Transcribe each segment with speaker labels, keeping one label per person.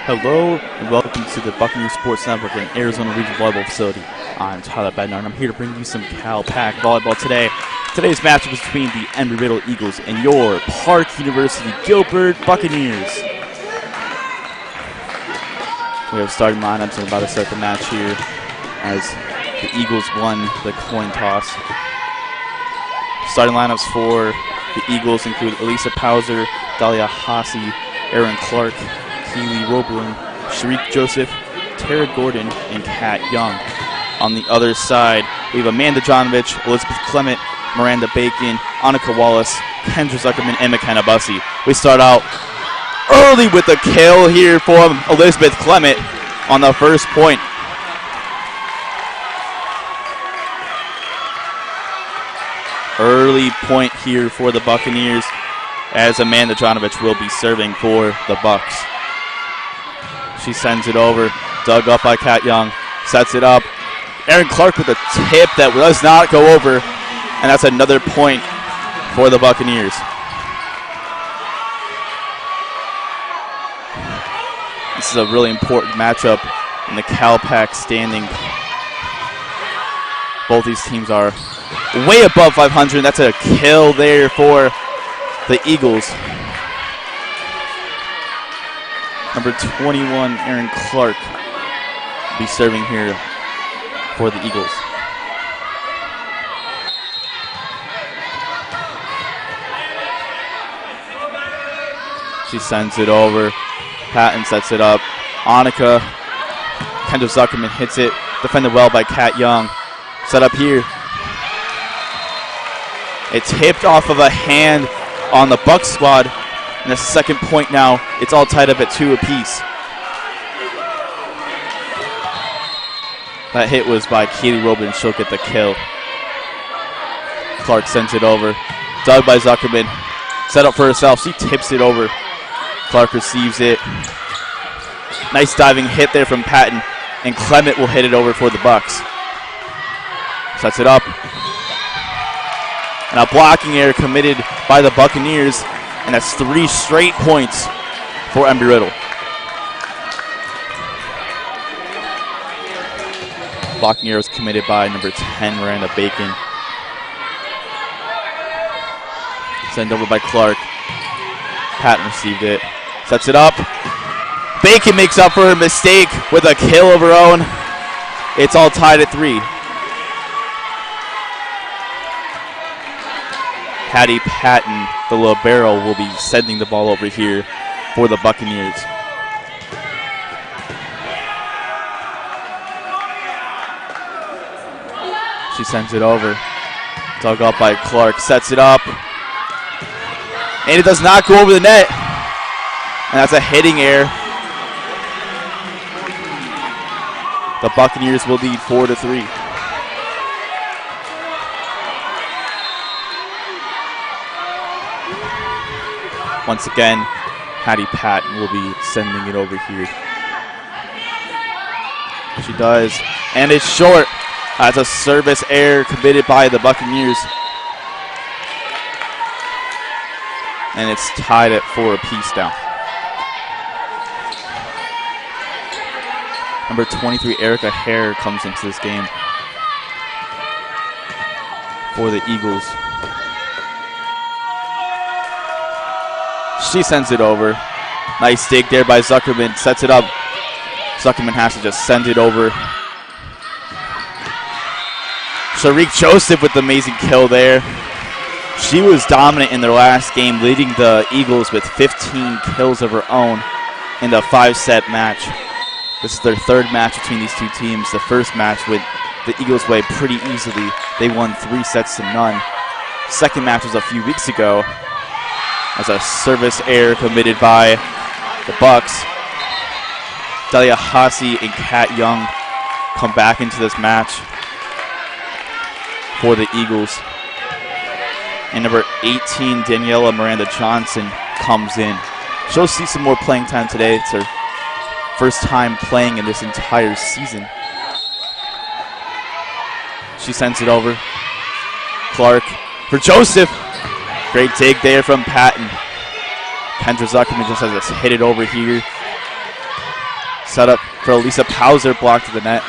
Speaker 1: Hello and welcome to the Buccaneers Sports Network and Arizona Region Volleyball Facility. I'm Tyler Bednar and I'm here to bring you some Cal Pac volleyball today. Today's matchup is between the Embry Riddle Eagles and your Park University Gilbert Buccaneers. We have starting lineups and about to start the match here as the Eagles won the coin toss. Starting lineups for the Eagles include Elisa Pauser, Dalia Hassi, Aaron Clark, Keely Roblin, Sharik Joseph, Tara Gordon, and Kat Young. On the other side, we have Amanda Jonovich, Elizabeth Clement, Miranda Bacon, Annika Wallace, Kendra Zuckerman, and McKenna Bussey. We start out early with a kill here for Elizabeth Clement on the first point. Early point here for the Buccaneers as Amanda Jonovich will be serving for the Bucks. She sends it over, dug up by Kat Young, sets it up. Aaron Clark with a tip that does not go over, and that's another point for the Buccaneers. This is a really important matchup in the Cal Pac standing. Both these teams are way above 500. That's a kill there for the Eagles. Number 21, Aaron Clark, will be serving here for the Eagles. She sends it over. Patton sets it up. Annika, Kendra Zuckerman hits it. Defended well by Kat Young. Set up here. It's tipped off of a hand on the Bucks squad. And the second point now, it's all tied up at 2 apiece. That hit was by Keely Roblin. She'll get the kill. Clark sends it over. Dug by Zuckerman. Set up for herself. She tips it over. Clark receives it. Nice diving hit there from Patton. And Clement will hit it over for the Bucks. Sets it up. And a blocking error committed by the Buccaneers. And that's 3 straight points for Embry Riddle. Blocking error was committed by number 10, Miranda Bacon. Sent over by Clark. Patton received it. Sets it up. Bacon makes up for her mistake with a kill of her own. It's all tied at 3. Hattie Patton, the libero, will be sending the ball over here for the Buccaneers. She sends it over. Dug up by Clark. Sets it up. And it does not go over the net. And that's a hitting error. The Buccaneers will lead 4-3. Once again, Hattie Patton will be sending it over here. She does, and it's short. That's a service error committed by the Buccaneers. And it's tied at 4 apiece now. Number 23, Erica Hare, comes into this game for the Eagles. She sends it over. Nice dig there by Zuckerman. Sets it up. Zuckerman has to just send it over. Sharik Joseph with the amazing kill there. She was dominant in their last game, leading the Eagles with 15 kills of her own in the 5-set match. This is their 3rd match between these two teams. The first match went the Eagles' way pretty easily. They won 3-0. Second match was a few weeks ago, as a service error committed by the Bucks. Dalia Hassi and Kat Young come back into this match for the Eagles. And number 18, Daniela Miranda Johnson, comes in. She'll see some more playing time today. It's her first time playing in this entire season. She sends it over. Clark for Joseph. Great dig there from Patton. Kendra Zuckerman just has us hit it over here. Set up for Elisa Pauser, blocked to the net.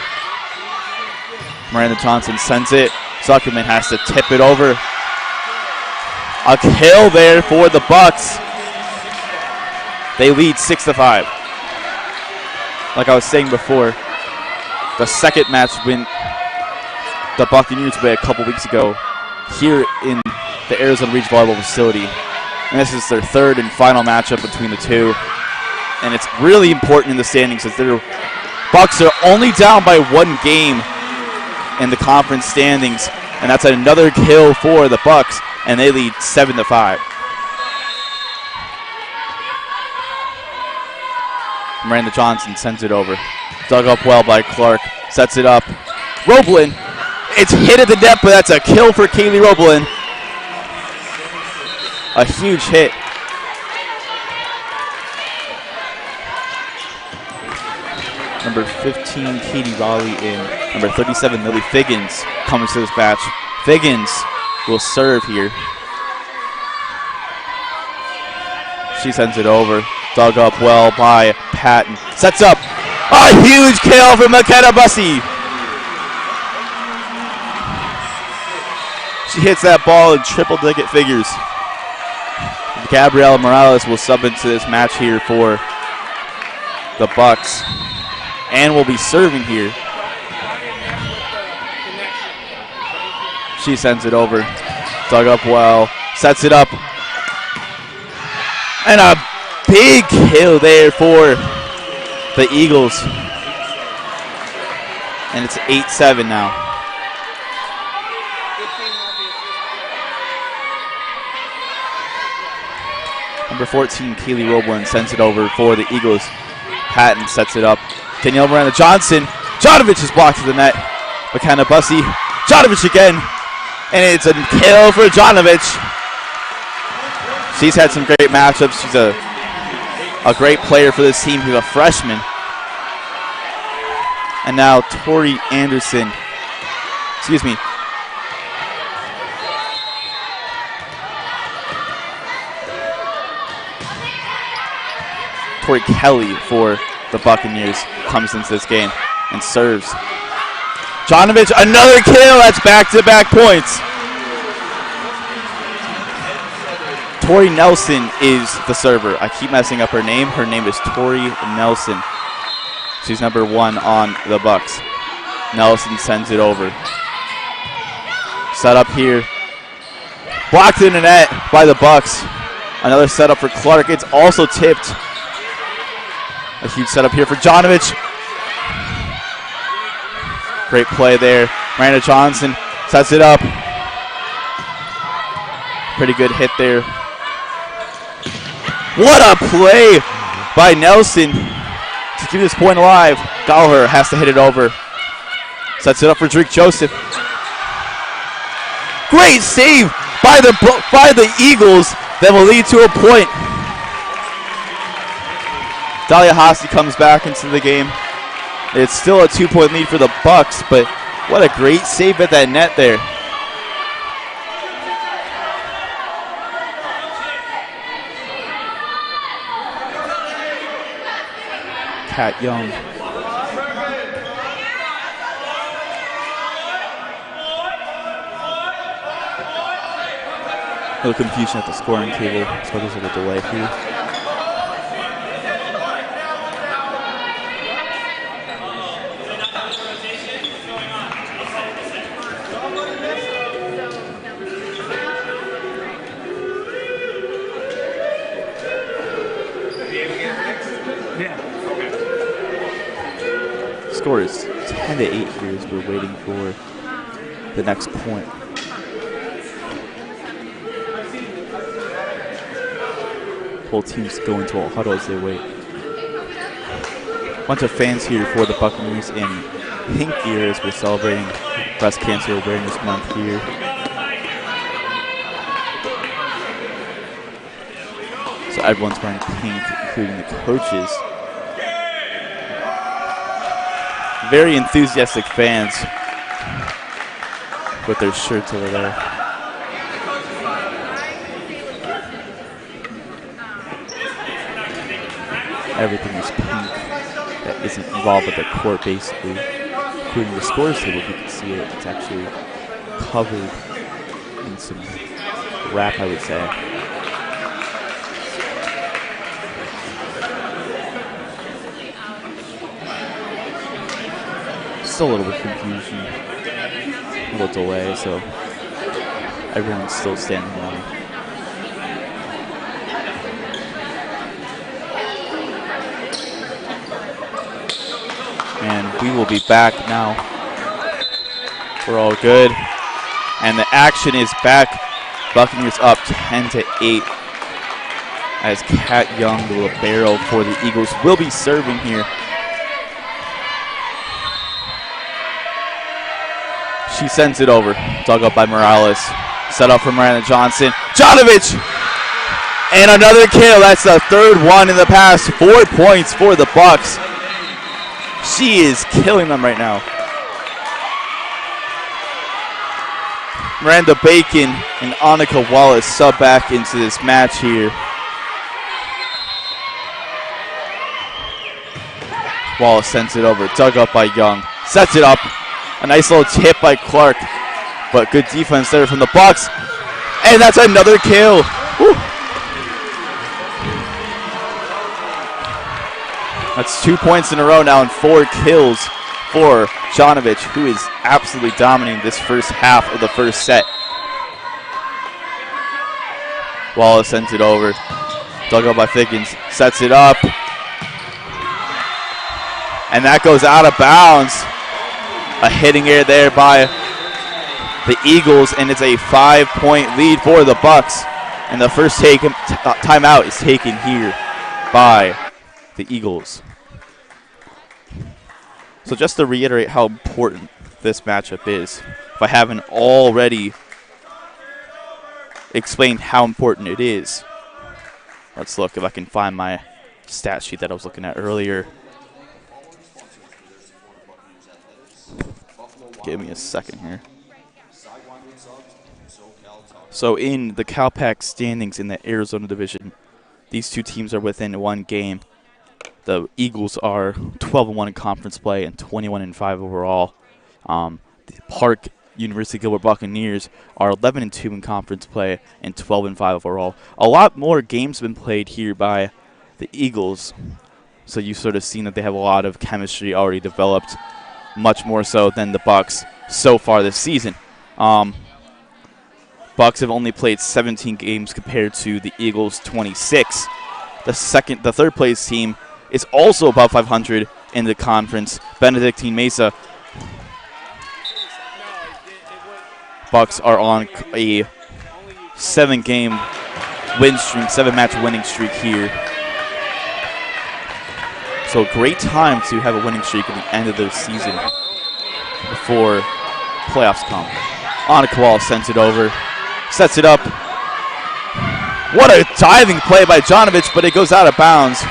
Speaker 1: Miranda Johnson sends it. Zuckerman has to tip it over. A kill there for the Bucks. They lead 6-5. Like I was saying before, the second match win the Buccaneers played a couple weeks ago here in the Arizona Region Volleyball Facility. And this is their third and final matchup between the two. And it's really important in the standings as their Bucks are only down by 1 game in the conference standings. And that's another kill for the Bucks, and they lead 7-5. Miranda Johnson sends it over. Dug up well by Clark. Sets it up. Roblin. It's hit at the net, but that's a kill for Kaylee Roblin. A huge hit. Number 15, Katie Raleigh, and number 37, Lily Figgins, coming to this match. Figgins will serve here. She sends it over. Dug up well by Patton. Sets up. A huge kill from McKenna Bussey. She hits that ball in triple-digit figures. Gabriela Morales will sub into this match here for the Bucks. And will be serving here. She sends it over. Dug up well. Sets it up. And a big kill there for the Eagles. And it's 8-7 now. Number 14, Kaylee Roblin sends it over for the Eagles. Patton sets it up. Danielle Miranda Johnson. Jonovich is blocked to the net. McKenna Bussey. Jonovich again. And it's a kill for Jonovich. She's had some great matchups. She's a great player for this team. She's a freshman. And now Tori Anderson. Excuse me. Tori Kelly for the Buccaneers comes into this game and serves. Jonovich, another kill. That's back-to-back points. Tori Nelson is the server. I keep messing up her name. Her name is Tori Nelson. She's number 1 on the Bucks. Nelson sends it over. Set up here. Blocked in the net by the Bucks. Another setup for Clark. It's also tipped. A huge setup here for Jonovich. Great play there. Miranda Johnson sets it up. Pretty good hit there. What a play by Nelson to keep this point alive. Gallagher has to hit it over. Sets it up for Drake Joseph. Great save by the Eagles that will lead to a point. Dahlia Hosty comes back into the game. It's still a 2-point lead for the Bucks, but what a great save at that net there. Kat Young. A little confusion at the scoring table, so there's a little delay here. Score is 10-8 here as we're waiting for the next point. Both teams go into a huddle as they wait. Bunch of fans here for the Buccaneers in pink gear as we're celebrating Breast Cancer Awareness Month here. So everyone's wearing pink, including the coaches. Very enthusiastic fans with their shirts over there. Everything is pink that isn't involved with the court, basically. Including the scores table, if you can see it, it's actually covered in some wrap, I would say. Still a little bit of confusion, a little delay, so everyone's still standing on. And we will be back now. We're all good. And the action is back. Buccaneers up 10-8. As Kat Young, the libero for the Eagles, will be serving here. She sends it over. Dug up by Morales. Set up for Miranda Johnson. Jonovic! And another kill. That's the third one in the past. 4 points for the Bucks. She is killing them right now. Miranda Bacon and Annika Wallace sub back into this match here. Wallace sends it over. Dug up by Young. Sets it up. A nice little tip by Clark. But good defense there from the Bucks. And that's another kill. Woo. That's 2 points in a row now and 4 kills for Jonovic, who is absolutely dominating this first half of the first set. Wallace sends it over. Dug up by Figgins. Sets it up. And that goes out of bounds. A hitting error there by the Eagles, and it's a 5-point lead for the Bucks. And the first timeout is taken here by the Eagles. So just to reiterate how important this matchup is, if I haven't already explained how important it is, let's look if I can find my stat sheet that I was looking at earlier. Give me a second here. So in the Cal Pac standings in the Arizona Division, these two teams are within one game. The Eagles are 12-1 in conference play and 21-5 overall. The Park University Gilbert Buccaneers are 11-2 in conference play and 12-5 overall. A lot more games have been played here by the Eagles, so you've sort of seen that they have a lot of chemistry already developed, much more so than the Bucks so far this season. Bucks have only played 17 games compared to the Eagles' 26. The third place team is also above 500 in the conference. Benedictine Mesa. Bucks are on a 7-game win streak, 7-match winning streak here. So a great time to have a winning streak at the end of the season before playoffs come. Annika Wallace sends it over. Sets it up. What a diving play by Jonovic, but it goes out of bounds.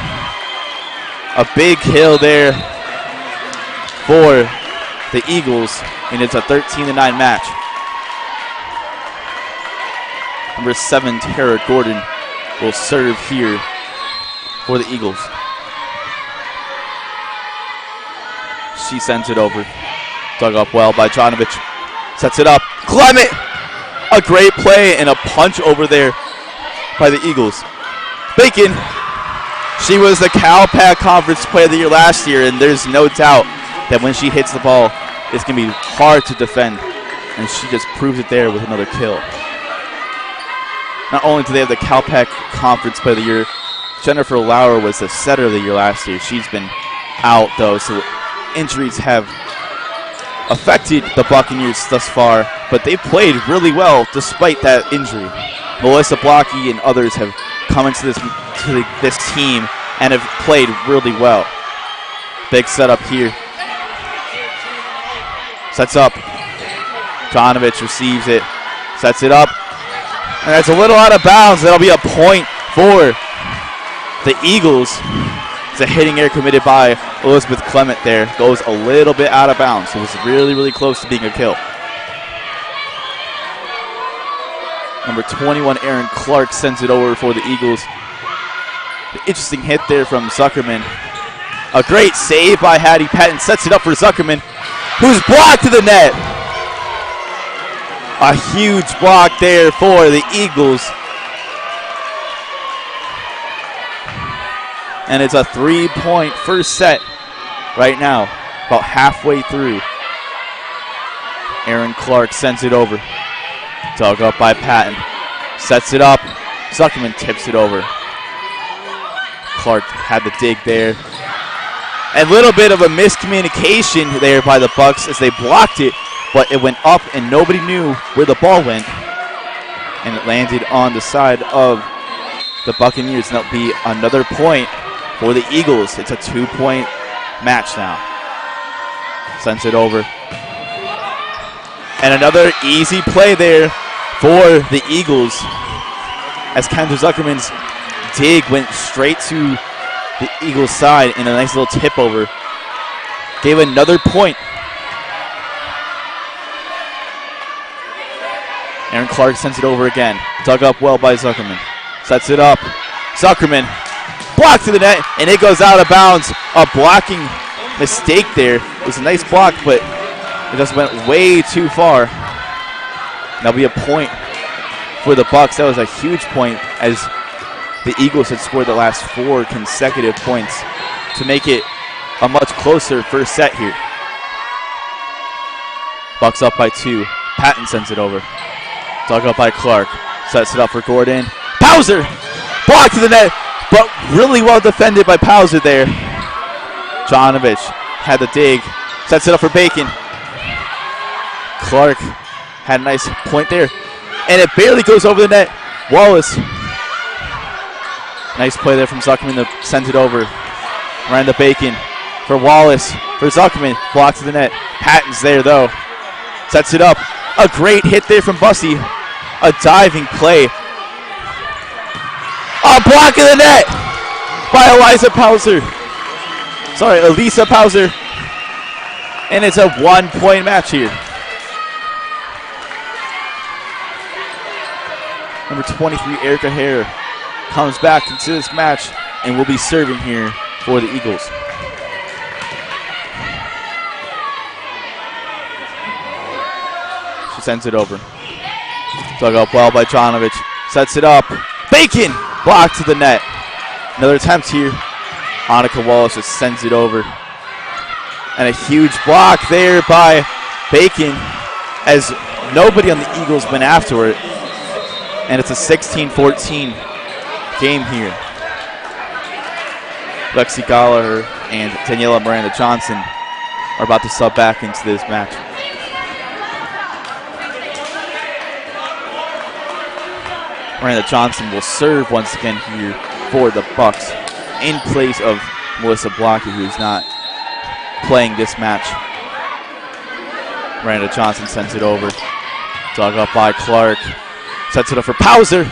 Speaker 1: A big kill there for the Eagles, and it's a 13-9 match. Number 7, Tara Gordon, will serve here for the Eagles. She sends it over. Dug up well by Jonovic. Sets it up. Clement! A great play and a punch over there by the Eagles. Bacon. She was the Cal Pac Conference Player of the Year last year, and there's no doubt that when she hits the ball, it's going to be hard to defend. And she just proves it there with another kill. Not only do they have the Cal Pac Conference Player of the Year, Jennifer Lauer was the Setter of the Year last year. She's been out, though, so injuries have affected the Buccaneers thus far, but they've played really well despite that injury. Melissa Blocky and others have come into this team and have played really well. Big setup here. Sets up. Jonovic receives it. Sets it up. And that's a little out of bounds. That'll be a point for the Eagles. It's a hitting error committed by Elizabeth Clement there. Goes a little bit out of bounds. It was really, really close to being a kill. Number 21, Aaron Clark, sends it over for the Eagles. The interesting hit there from Zuckerman. A great save by Hattie Patton. Sets it up for Zuckerman, who's blocked to the net. A huge block there for the Eagles. And it's a 3-point first set right now, about halfway through. Aaron Clark sends it over. Dug up by Patton. Sets it up. Zuckerman tips it over. Clark had the dig there. A little bit of a miscommunication there by the Bucks as they blocked it, but it went up and nobody knew where the ball went. And it landed on the side of the Buccaneers. And that'll be another point for the Eagles. It's a 2-point match now. Sends it over. And another easy play there for the Eagles as Kendra Zuckerman's dig went straight to the Eagles' side in a nice little tip over. Gave another point. Aaron Clark sends it over again. Dug up well by Zuckerman. Sets it up. Zuckerman blocked to the net, and it goes out of bounds. A blocking mistake there. It was a nice block, but it just went way too far. That'll be a point for the Bucks. That was a huge point as the Eagles had scored the last 4 consecutive points to make it a much closer first set here. Bucks up by 2. Patton sends it over. Dug up by Clark. Sets it up for Gordon. Pauser! Blocked to the net, but really well defended by Pauser there. Jonovich had the dig. Sets it up for Bacon. Clark had a nice point there. And it barely goes over the net. Wallace. Nice play there from Zuckerman to send it over. Miranda Bacon for Wallace. For Zuckerman. Blocked to the net. Patton's there though. Sets it up. A great hit there from Bussey. A diving play. A block in the net by Elisa Pauser. And it's a 1-point match here. Number 23, Erica Hare, comes back into this match and will be serving here for the Eagles. She sends it over. Dug up well by Jonovich. Sets it up. Bacon! Blocked to the net. Another attempt here. Annika Wallace just sends it over. And a huge block there by Bacon as nobody on the Eagles went after it. And it's a 16-14 game here. Lexi Gallagher and Daniela Miranda Johnson are about to sub back into this match. Miranda Johnson will serve once again here for the Bucks in place of Melissa Blocky, who's not playing this match. Miranda Johnson sends it over. Dug up by Clark. Sets it up for Pauser.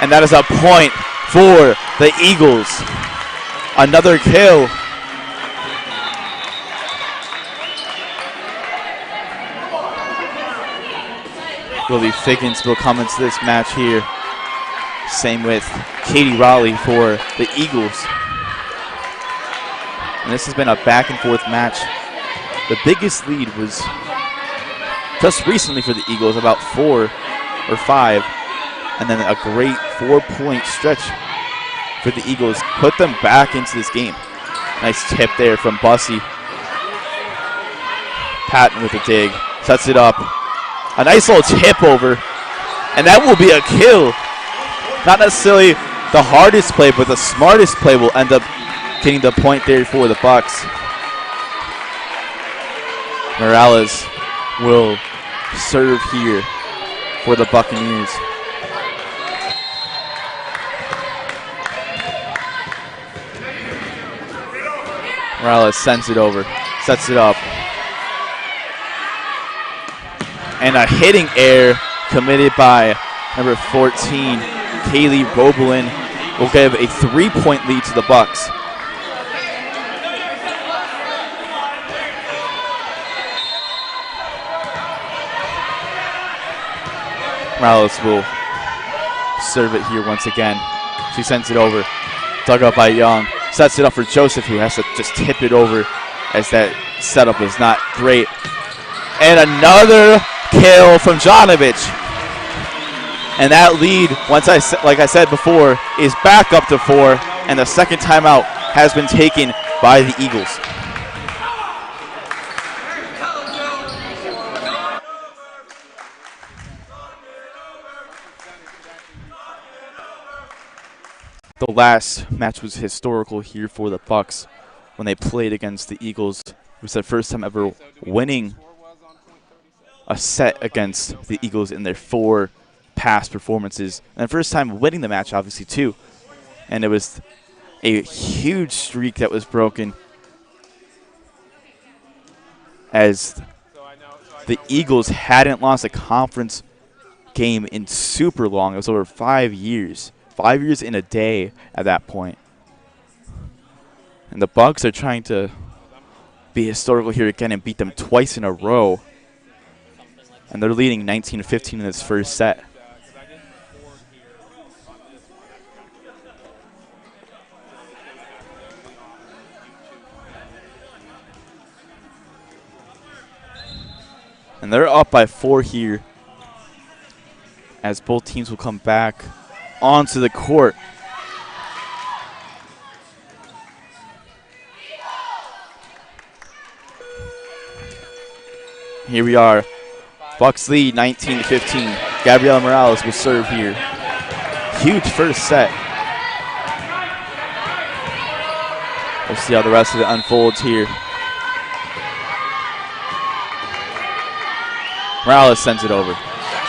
Speaker 1: And that is a point for the Eagles. Another kill. Lily Figgins will come into this match here. Same with Katie Raleigh for the Eagles. And this has been a back and forth match. The biggest lead was just recently for the Eagles, about 4 or 5. And then a great 4-point stretch for the Eagles. Put them back into this game. Nice tip there from Bussey. Patton with a dig. Sets it up. A nice little tip over. And that will be a kill. Not necessarily the hardest play, but the smartest play will end up getting the point there for the Bucks. Morales will serve here for the Buccaneers. Morales sends it over, sets it up. And a hitting error committed by number 14, Kaylee Robelin, will give a 3-point lead to the Bucks. Morales will serve it here once again. She sends it over. Dug up by Young. Sets it up for Joseph, who has to just tip it over as that setup is not great. And another kill from Jonovic. And that lead, like I said before, is back up to 4, and the second timeout has been taken by the Eagles. The last match was historical here for the Bucks when they played against the Eagles. It was their first time ever winning a set against the Eagles in their 4 past performances. And the first time winning the match, obviously, too. And it was a huge streak that was broken as the Eagles hadn't lost a conference game in super long. It was over 5 years. 5 years in a day at that point. And the Bucks are trying to be historical here again and beat them twice in a row. And they're leading 19-15 in this first set. And they're up by 4 here as both teams will come back onto the court. Here we are. Bucks lead 19-15. Gabriela Morales will serve here. Huge first set. We'll see how the rest of it unfolds here. Morales sends it over.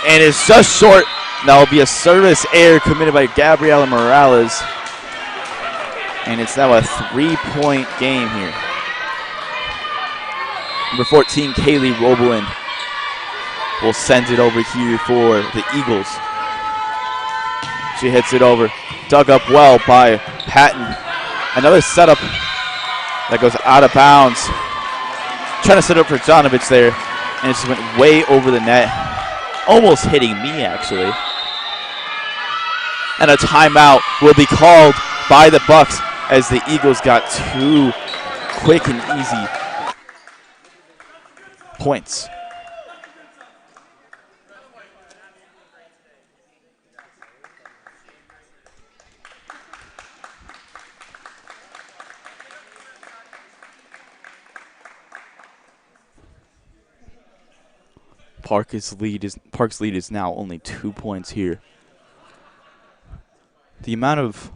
Speaker 1: And it's just short. That will be a service error committed by Gabriela Morales. And it's now a 3-point game here. Number 14, Kaylee Roblin, will send it over here for the Eagles. She hits it over. Dug up well by Patton. Another setup that goes out of bounds. Trying to set up for Jonovic there. And it just went way over the net. Almost hitting me, actually. And a timeout will be called by the Bucks as the Eagles got 2 quick and easy points. Park's lead is now only 2 points here. The amount of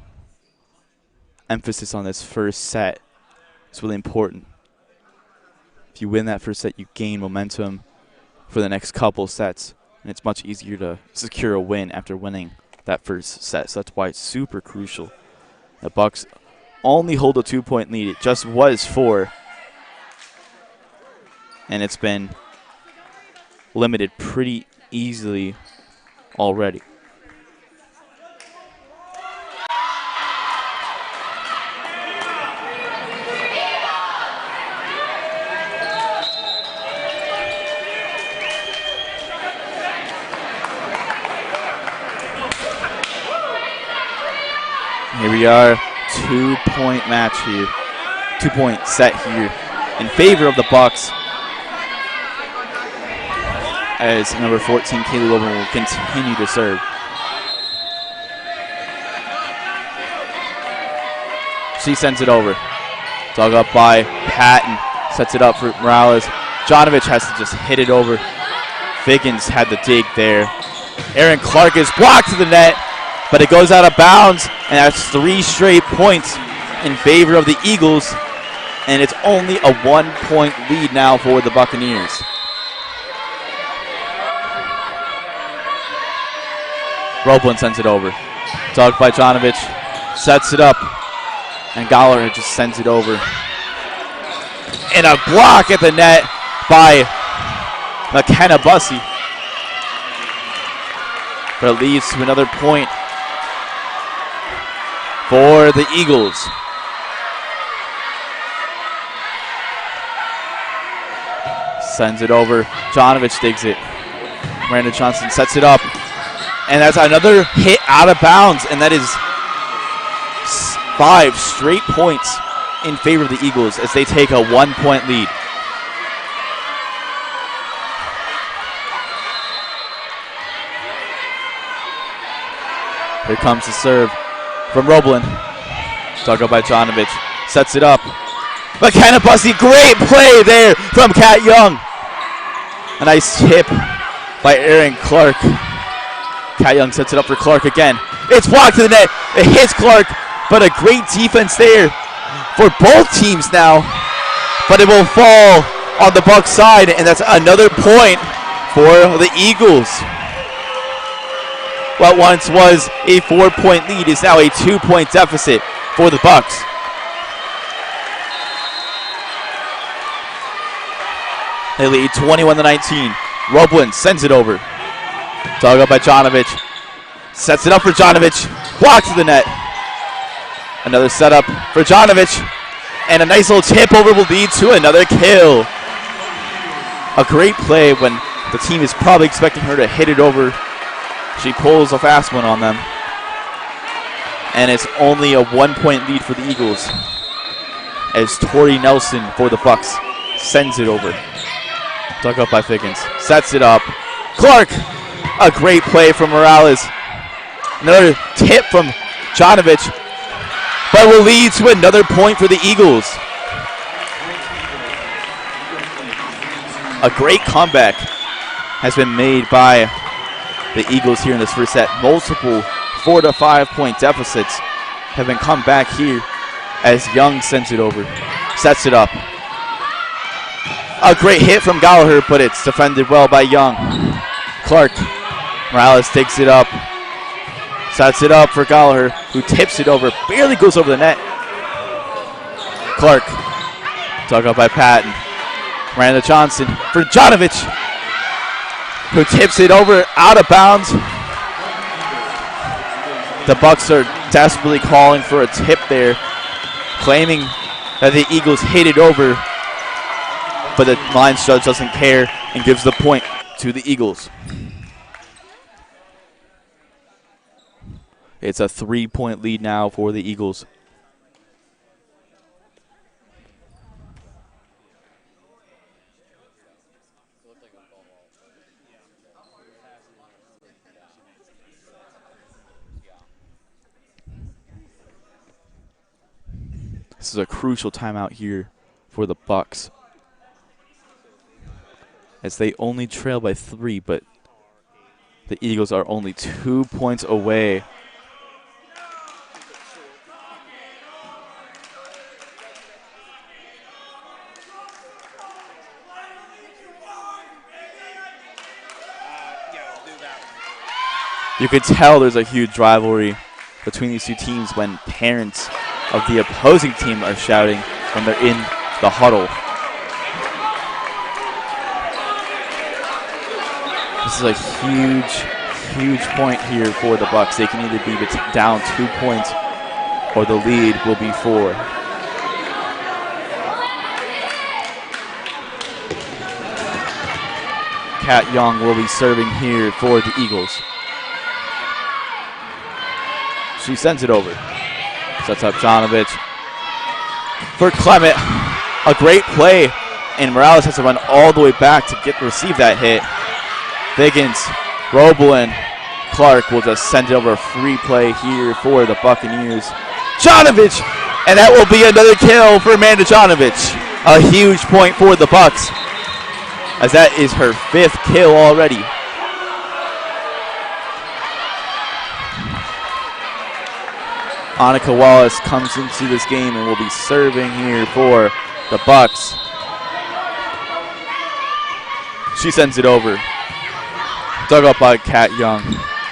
Speaker 1: emphasis on this first set is really important. If you win that first set, you gain momentum for the next couple sets, and it's much easier to secure a win after winning that first set. So that's why it's super crucial. The Bucks only hold a 2-point lead. It just was 4, and it's been limited pretty easily already. Here we are, 2-point match here, 2-point set here in favor of the Bucks. As number 14, Kaylee Logan, will continue to serve. She sends it over. Dug up by Patton. Sets it up for Morales. Jonovic has to just hit it over. Figgins had the dig there. Aaron Clark is blocked to the net, but it goes out of bounds, and that's 3 straight points in favor of the Eagles, and it's only a 1-point lead now for the Buccaneers. Roblin sends it over. Dug by Jonovic. Sets it up. And Galler just sends it over. And a block at the net by McKenna Bussey. But it leads to another point for the Eagles. Sends it over. Jonovic digs it. Miranda Johnson sets it up. And that's another hit out of bounds, and that is 5 straight points in favor of the Eagles as they take a 1-point lead. Here comes the serve from Roblin. Dug up by Jonovich. Sets it up. McKenna Bussey, great play there from Kat Young. A nice tip by Aaron Clark. Kat Young sets it up for Clark again. It's blocked to the net. It hits Clark, but a great defense there for both teams now. But it will fall on the Bucs side, and that's another point for the Eagles. What once was a 4-point lead is now a 2-point deficit for the Bucs. They lead 21-19. Roblin sends it over. Dug up by Jonovich. Sets it up for Jonovich. Blocked to the net. Another setup for Jonovich. And a nice little tip over will lead to another kill. A great play when the team is probably expecting her to hit it over. She pulls a fast one on them. And it's only a 1-point lead for the Eagles as Tori Nelson for the Bucs sends it over. Dug up by Figgins. Sets it up. Clark. A great play from Morales. Another tip from Jonovich. But will lead to another point for the Eagles. A great comeback has been made by the Eagles here in this first set. Multiple 4 to 5 point deficits have been come back here as Young sends it over. Sets it up. A great hit from Gallagher, but it's defended well by Young. Clark. Morales takes it up. Sets it up for Gallagher, who tips it over. Barely goes over the net. Clark. Dug up by Patton. Miranda Johnson for Jonovich, who tips it over out of bounds. The Bucs are desperately calling for a tip there, claiming that the Eagles hit it over. But the lines judge doesn't care and gives the point to the Eagles. It's a 3-point lead now for the Eagles. This is a crucial timeout here for the Bucs, as they only trail by 3, but the Eagles are only 2 points away. You can tell there's a huge rivalry between these two teams when parents of the opposing team are shouting when they're in the huddle. This is a huge point here for the Bucs. They can either be down 2 points or the lead will be 4. Kat Young will be serving here for the Eagles. She sends it over. Sets up Jonovich for Clement. A great play, and Morales has to run all the way back to receive that hit. Figgins, Roblin, Clark will just send it over. A free play here for the Buccaneers. Jonovich, and that will be another kill for Amanda Jonovich. A huge point for the Bucs, as that is her 5th kill already. Annika Wallace comes into this game and will be serving here for the Bucs. She sends it over. Dug up by Kat Young.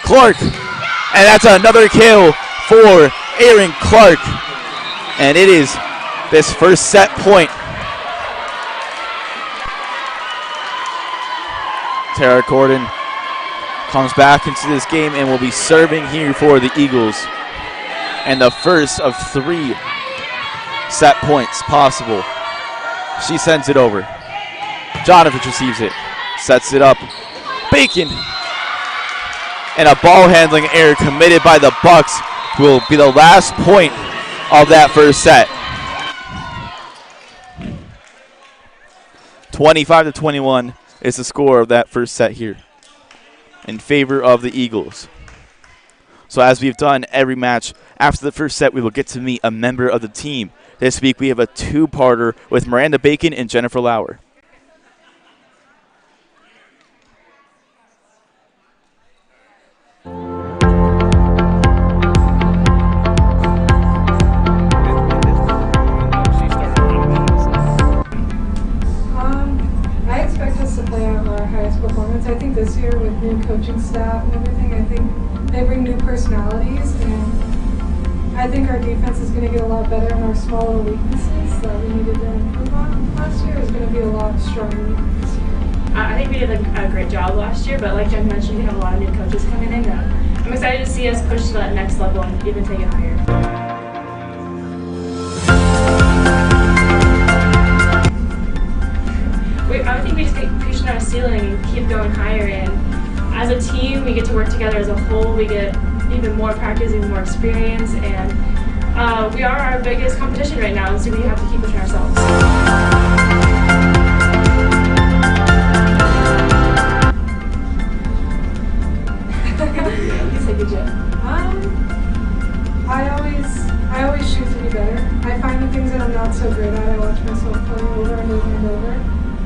Speaker 1: Clark, and that's another kill for Aaron Clark. And it is this first set point. Tara Gordon comes back into this game and will be serving here for the Eagles. And the first of 3 set points possible. She sends it over. Jonovich receives it. Sets it up. Bacon. And a ball handling error committed by the Bucs will be the last point of that first set. 25-21 is the score of that first set here in favor of the Eagles. So as we've done every match, after the first set, we will get to meet a member of the team. This week, we have a two-parter with Miranda Bacon and Jennifer Lauer.
Speaker 2: I expect us to play out our highest performance. I think this year with new coaching staff and everything, I think they bring new personalities, and I think our defense is going to get a lot better, and our small little weaknesses that we needed to improve on last year is going to be a lot stronger this year.
Speaker 3: I think we did a great job last year, but like Jen mentioned, we have a lot of new coaches coming in. I'm excited to see us push to that next level and even take it higher. I think we just keep pushing our ceiling and keep going higher, and as a team we get to work together as a whole. We get even more practice, even more experience, and we are our biggest competition right now, and so we have to keep pushing ourselves. You said good job.
Speaker 2: I always shoot to be better. I find the things that I'm not so great at, I watch myself play over and over and over.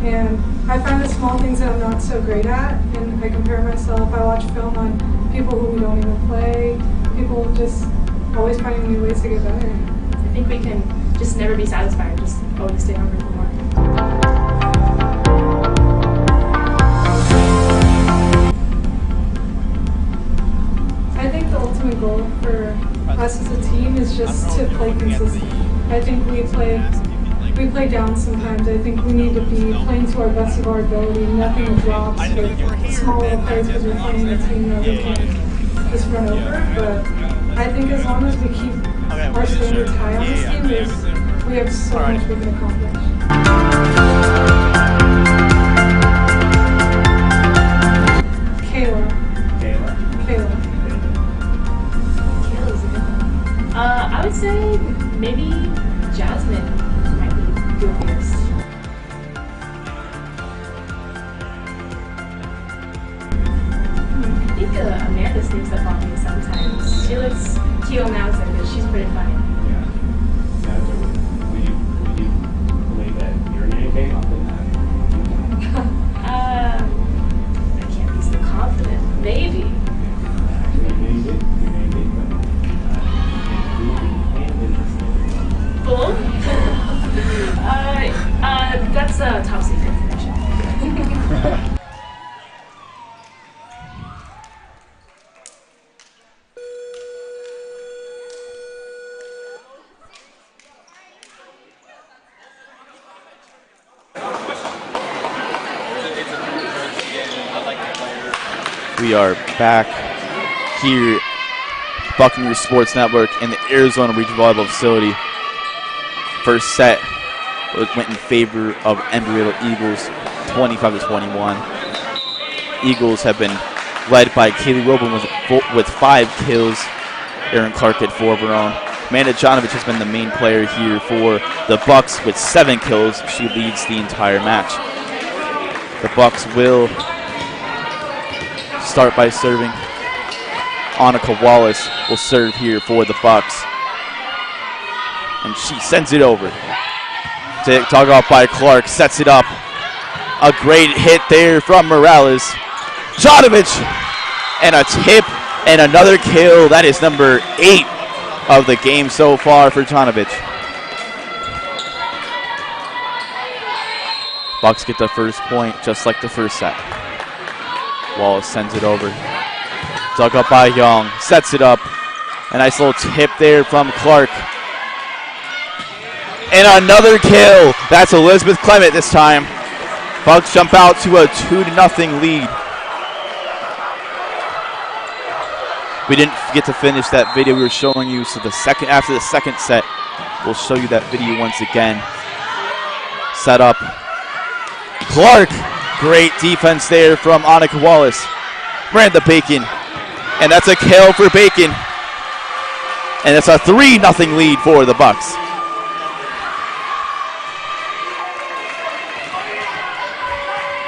Speaker 2: And I find the small things that I'm not so great at, and I compare myself. I watch film on people who we don't even play. People just always finding new ways to get better.
Speaker 3: I think we can just never be satisfied, just always stay hungry for more.
Speaker 2: I think the ultimate goal for us as a team is just to play consistently. I think we play down sometimes. I think we need to be playing to our best of our ability. Nothing drops with small little plays because we're playing a team that we can't just run over. But I think as long as we keep our standards high on this team, we have so much we can accomplish. Kayla's a good one.
Speaker 3: I would say maybe Jasmine. I think Amanda sneaks up on me sometimes. She looks cute on the outside, but she's pretty funny.
Speaker 4: Yeah. Would you believe that your name came up in that?
Speaker 3: I can't be so confident. Maybe.
Speaker 4: Actually, your name did, but
Speaker 3: Full? That's top secret information.
Speaker 1: We are back here, Buccaneers Sports Network in the Arizona Region Volleyball Facility. First set went in favor of Embry Riddle Eagles, 25-21. Eagles have been led by Kaylee Wilburn with 5 kills. Erin Clark at 4 of her own. Amanda Jonovich has been the main player here for the Bucks with 7 kills. She leads the entire match. The Bucks will start by serving. Annika Wallace will serve here for the Bucks. And she sends it over. Dug off by Clark, sets it up. A great hit there from Morales. Jonovich, and a tip, and another kill. That is number 8 of the game so far for Jonovich. Bucks get the first point, just like the first set. Wallace sends it over. Dug up by Young, sets it up. A nice little tip there from Clark. And another kill. That's Elizabeth Clement this time. Bucks jump out to a 2-0 lead. We didn't get to finish that video we were showing you, so after the second set, we'll show you that video once again. Set up. Clark, great defense there from Annika Wallace. Miranda Bacon, and that's a kill for Bacon. And it's a 3-0 lead for the Bucks.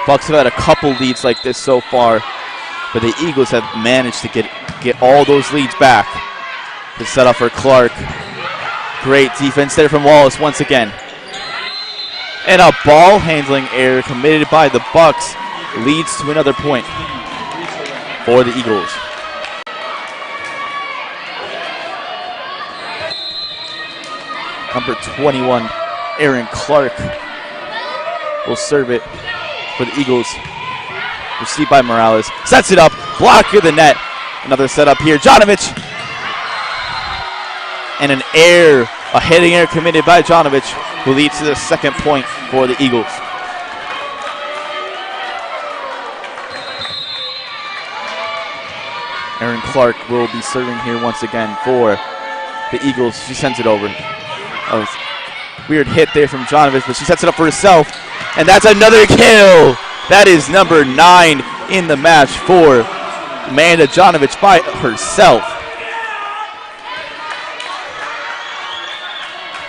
Speaker 1: Bucks have had a couple leads like this so far, but the Eagles have managed to get all those leads back. To set up for Clark. Great defense there from Wallace once again. And a ball handling error committed by the Bucks leads to another point for the Eagles. Number 21, Aaron Clark will serve it for the Eagles. Received by Morales. Sets it up. Block of the net. Another setup here. Jonovich. And an error. A heading error committed by Jonovich will lead to the second point for the Eagles. Aaron Clark will be serving here once again for the Eagles. She sends it over. A weird hit there from Jonovich, but she sets it up for herself. And that's another kill. That is number 9 in the match for Amanda Jonovich by herself.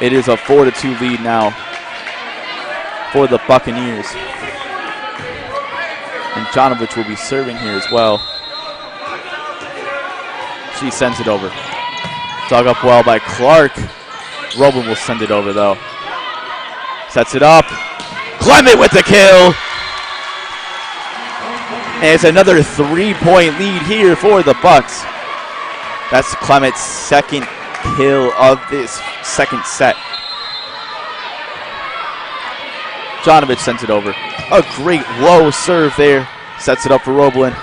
Speaker 1: It is a 4-2 lead now for the Buccaneers. And Jonovich will be serving here as well. She sends it over. Dug up well by Clark. Robin will send it over though. Sets it up. Clement with the kill. And it's another 3-point lead here for the Bucks. That's Clement's second kill of this second set. Jonovich sends it over. A great low serve there. Sets it up for Roblin.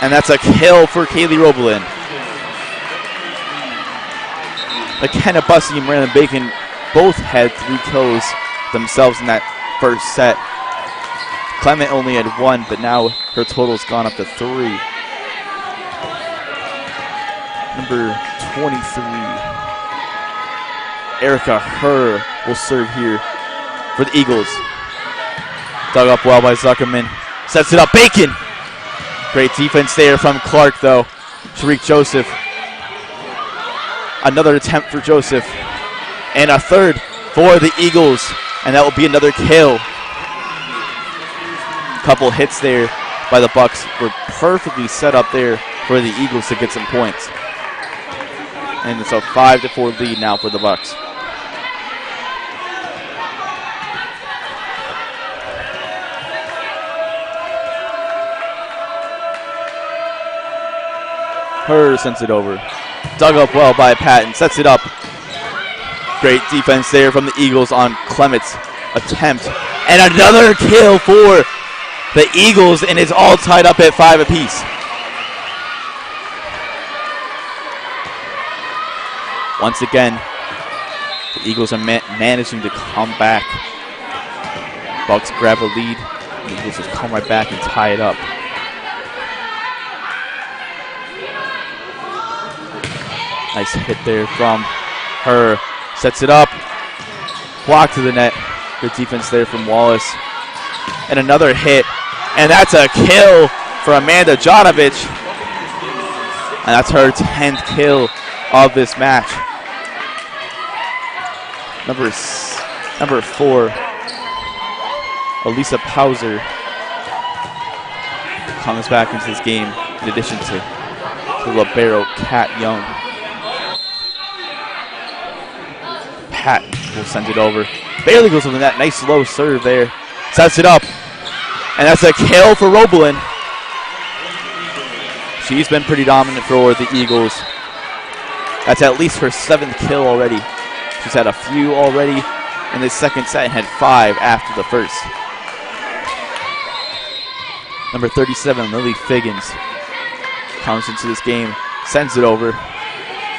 Speaker 1: And that's a kill for Kaylee Roblin. McKenna Bussey and Brandon Bacon both had 3 kills themselves in that first set. Clement only had 1, but now her total's gone up to 3. Number 23, Erica Herr will serve here for the Eagles. Dug up well by Zuckerman. Sets it up, Bacon. Great defense there from Clark though. Tariq Joseph. Another attempt for Joseph. And a third for the Eagles. And that will be another kill. Couple hits there by the Bucks were perfectly set up there for the Eagles to get some points. And it's a 5-4 lead now for the Bucks. Herr sends it over. Dug up well by Patton. Sets it up. Great defense there from the Eagles on Clement's attempt. And another kill for the Eagles, and it's all tied up at 5 apiece. Once again, the Eagles are managing to come back. Bucks grab a lead. The Eagles just come right back and tie it up. Nice hit there from Herr. Sets it up. Block to the net. Good defense there from Wallace. And another hit. And that's a kill for Amanda Jonovich. And that's her 10th kill of this match. Number 4, Elisa Pauser comes back into this game in addition to the libero Kat Young. Pat will send it over. Barely goes over the net. Nice low serve there. Sets it up. And that's a kill for Roblin. She's been pretty dominant for the Eagles. That's at least her 7th kill already. She's had a few already in the second set and had 5 after the first. Number 37, Lily Figgins, comes into this game, sends it over.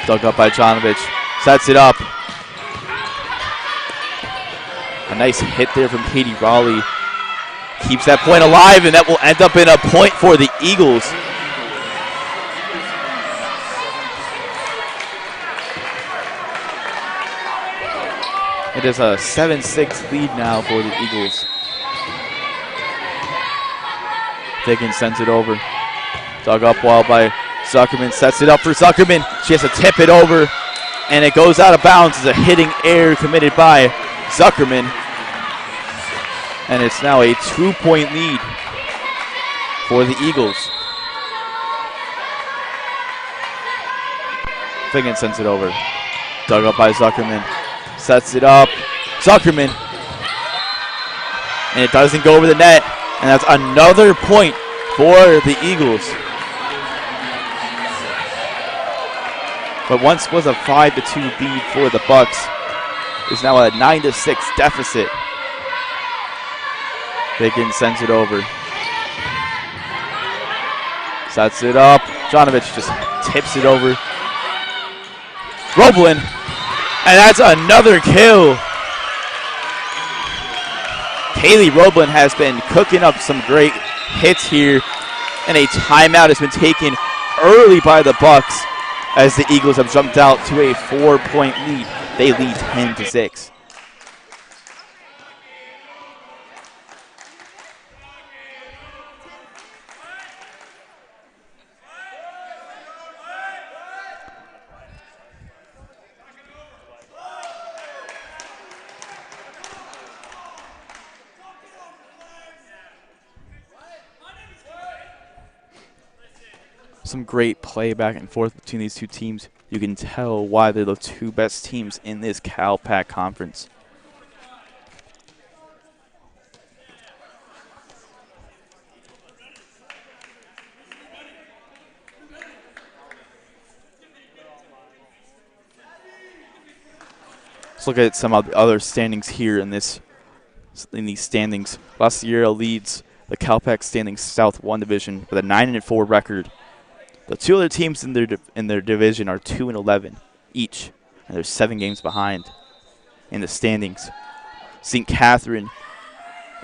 Speaker 1: Dug up by Jonovich. Sets it up. A nice hit there from Katie Raleigh. Keeps that point alive, and that will end up in a point for the Eagles. It is a 7-6 lead now for the Eagles. Figgins sends it over. Dug up well by Zuckerman sets it up for Zuckerman. She has to tip it over, and it goes out of bounds. It's a hitting error committed by Zuckerman. And it's now a 2-point lead for the Eagles. Figgins sends it over. Dug up by Zuckerman. Sets it up. Zuckerman. And it doesn't go over the net. And that's another point for the Eagles. But once was a 5-2 lead for the Bucks, is now a 9-6 deficit. Figgins sends it over. Sets it up. Jonovich just tips it over. Roblin, and that's another kill. Kaylee Roblin has been cooking up some great hits here, and a timeout has been taken early by the Bucks as the Eagles have jumped out to a 4-point lead. They lead 10-6. Some great play back and forth between these two teams. You can tell why they're the two best teams in this Cal Pac conference. Let's look at some of the other standings here in these standings. La Sierra leads the Cal Pac Standings South 1 division with a 9-4 record. The two other teams in their division are 2-11 each, and they're 7 games behind in the standings. St. Catherine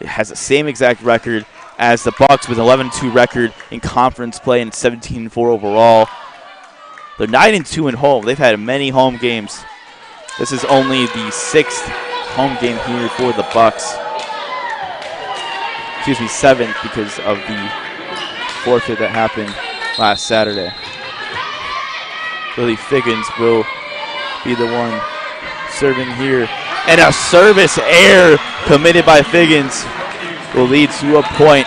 Speaker 1: has the same exact record as the Bucks with an 11-2 record in conference play and 17-4 overall. They're 9-2 in home. They've had many home games. This is only the 6th home game here for the Bucks. Excuse me, 7th because of the forfeit that happened last Saturday. Lily Figgins will be the one serving here. And a service error committed by Figgins will lead to a point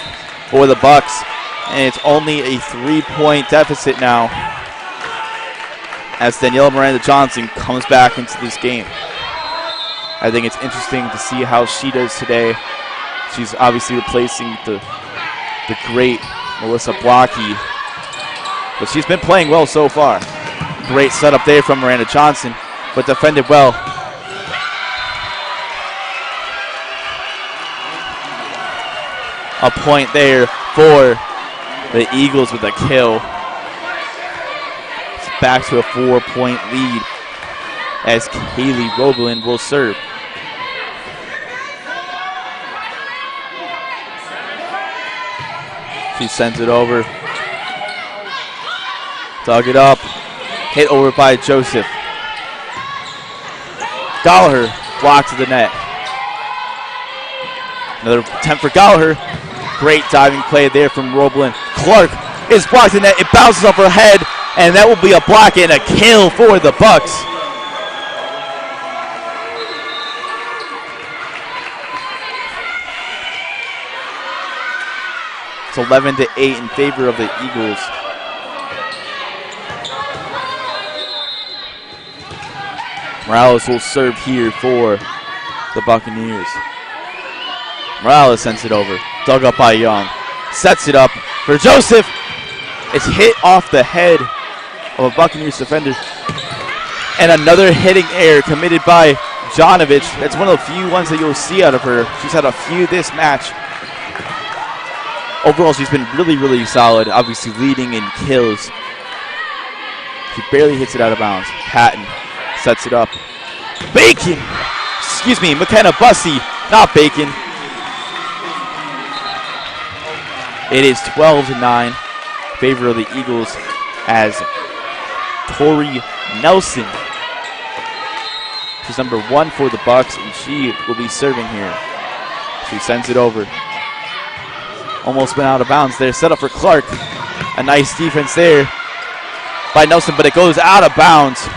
Speaker 1: for the Bucks. And it's only a 3-point deficit now as Daniela Miranda-Johnson comes back into this game. I think it's interesting to see how she does today. She's obviously replacing the great Melissa Blocky, but she's been playing well so far. Great setup there from Miranda Johnson, but defended well. A point there for the Eagles with a kill. It's back to a 4-point lead as Kaylee Roblin will serve. She sends it over. Dug it up. Hit over by Joseph. Gallagher blocked to the net. Another attempt for Gallagher. Great diving play there from Roblin. Clark is blocked to the net. It bounces off her head, and that will be a block and a kill for the Bucks. It's 11-8 in favor of the Eagles. Morales will serve here for the Buccaneers. Morales sends it over. Dug up by Young. Sets it up for Joseph. It's hit off the head of a Buccaneers defender. And another hitting error committed by Jonovich. That's one of the few ones that you'll see out of her. She's had a few this match. Overall, she's been really, really solid, obviously leading in kills. She barely hits it out of bounds. Patton sets it up. Bacon! Excuse me, McKenna Bussey, not Bacon. It is 12-9 in favor of the Eagles as Tori Nelson. She's number 1 for the Bucks, and she will be serving here. She sends it over. Almost went out of bounds there. Set up for Clark. A nice defense there. by Nelson, but it goes out of bounds.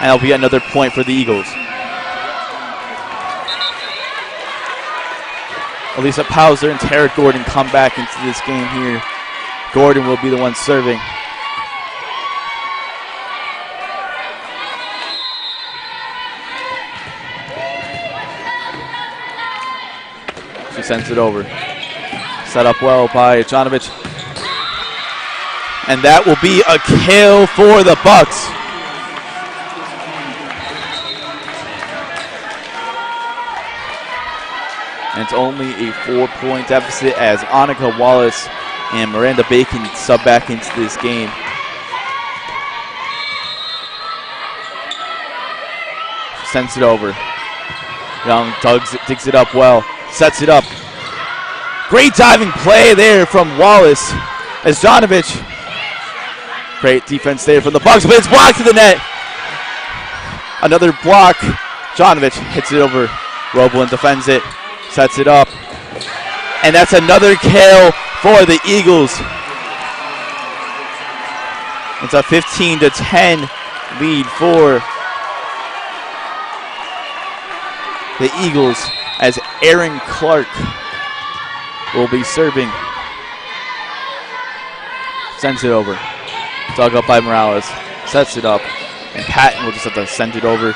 Speaker 1: And it'll be another point for the Eagles. Elisa Pauser and Tara Gordon come back into this game here. Gordon will be the one serving. She sends it over. Set up well by Jonovich. And that will be a kill for the Bucks. And it's only a 4-point deficit as Annika Wallace and Miranda Bacon sub back into this game. She sends it over. Young digs it up well. Sets it up. Great diving play there from Wallace as Jonovich. Great defense there from the Bucks, but it's blocked to the net. Another block. Jonovich hits it over. Roblin defends it. Sets it up. And that's another kill for the Eagles. It's a 15-10 lead for the Eagles as Aaron Clark will be serving. Sends it over. Dug up by Morales. Sets it up. And Patton will just have to send it over.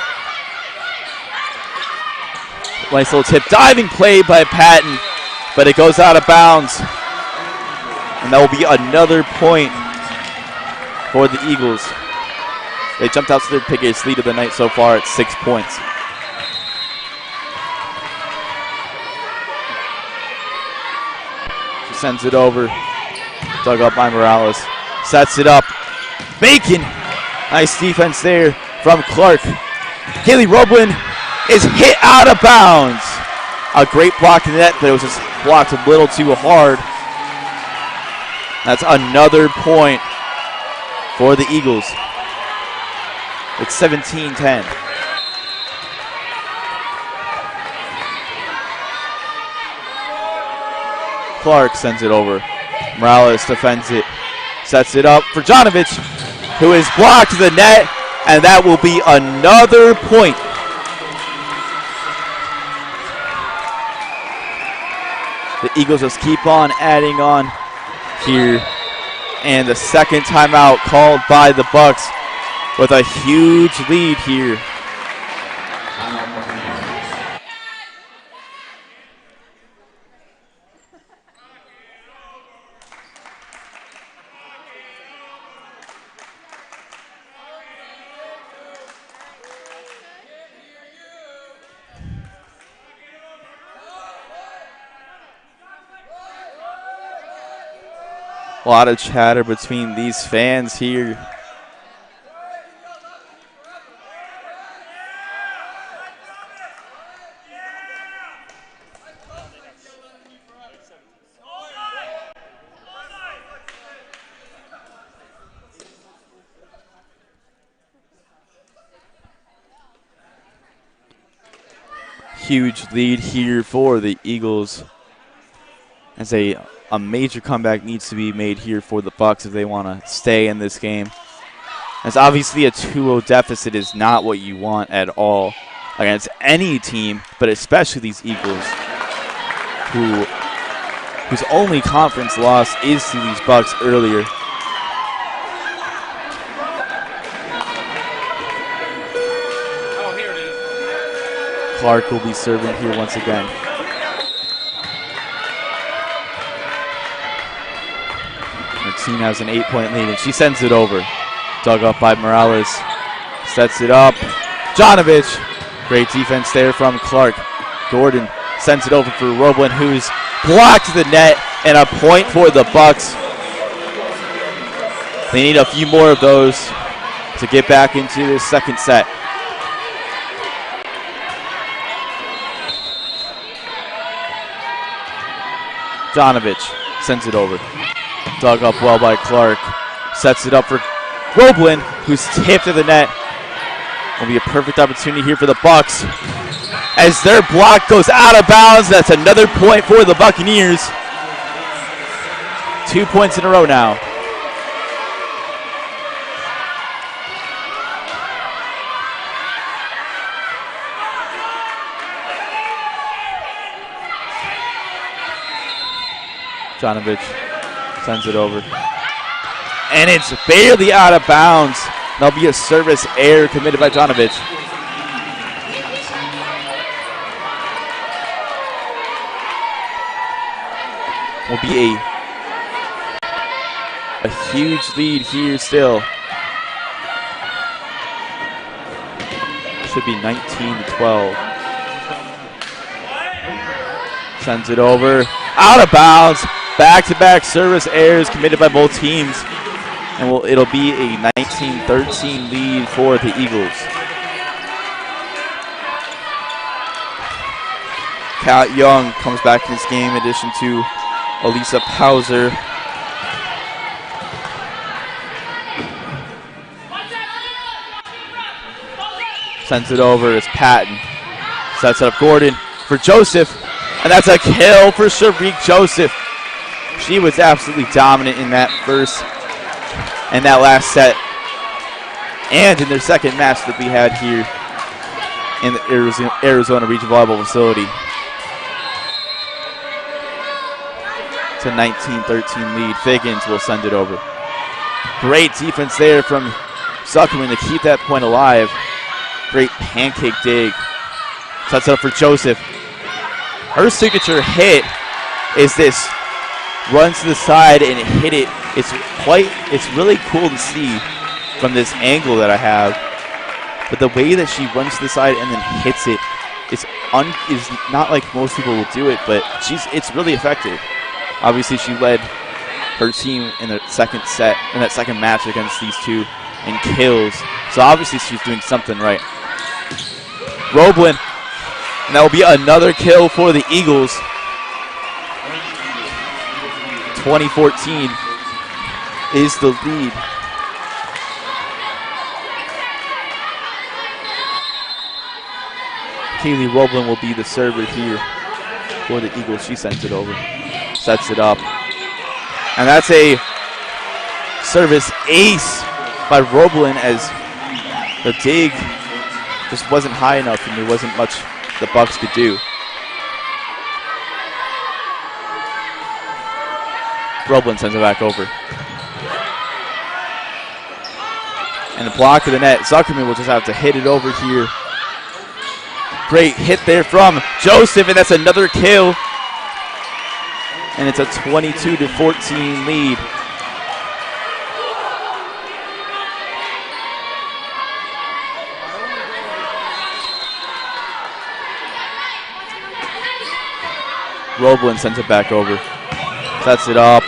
Speaker 1: Nice little tip. Diving play by Patton, but it goes out of bounds. And that will be another point for the Eagles. They jumped out to their biggest lead of the night so far at 6 points. She sends it over. Dug up by Morales. Sets it up. Bacon. Nice defense there from Clark. Haley Roblin is hit out of bounds. A great block in the net, but it was just blocked a little too hard. That's another point for the Eagles. It's 17-10. Clark sends it over. Morales defends it. Sets it up for Jonovich, who is blocked to the net, and that will be another point. The Eagles just keep on adding on here. And the second timeout called by the Bucks with a huge lead here. A lot of chatter between these fans here. Huge lead here for the Eagles as a major comeback needs to be made here for the Bucks if they want to stay in this game. As obviously a 2-0 deficit is not what you want at all against any team, but especially these Eagles, whose only conference loss is to these Bucks earlier. Clark will be serving here once again. Her team has an 8-point lead, and she sends it over. Dug up by Morales. Sets it up. Jonovich. Great defense there from Clark. Gordon sends it over for Roblin, who's blocked the net, and a point for the Bucks. They need a few more of those to get back into this second set. Jonovich sends it over. Dug up well by Clark. Sets it up for Roblin, who's tipped to the net. Will be a perfect opportunity here for the Bucks. As their block goes out of bounds, that's another point for the Buccaneers. 2 points in a row now. Jonovich sends it over. And it's barely out of bounds. That'll be a service error committed by Jonovich. Will be a huge lead here still. Should be 19-12. Sends it over. Out of bounds. Back-to-back service errors committed by both teams. And it'll be a 19-13 lead for the Eagles. Kat Young comes back in this game in addition to Elisa Pauser. Sends it over as Patton. Sets it up Gordon for Joseph. And that's a kill for Sharik Joseph. She was absolutely dominant in that first and that last set. And in their second match that we had here in the Arizona Region Volleyball Facility. It's a 19-13 lead. Figgins will send it over. Great defense there from Zuckerman to keep that point alive. Great pancake dig. Sets it up for Joseph. Her signature hit is this run to the side and hit it. It's really cool to see from this angle that I have. But the way that she runs to the side and then hits it is not like most people will do it, but it's really effective. Obviously, she led her team in the second set, in that second match against these two in kills. So obviously she's doing something right. Roblin, and that will be another kill for the Eagles. 2014 is the lead. Kaylee Roblin will be the server here for the Eagles. She sends it over, sets it up. And that's a service ace by Roblin as the dig just wasn't high enough and there wasn't much the Bucks could do. Roblin sends it back over. And the block of the net, Zuckerman will just have to hit it over here. Great hit there from Joseph, and that's another kill. And it's a 22-14 lead. Roblin sends it back over. Sets it up.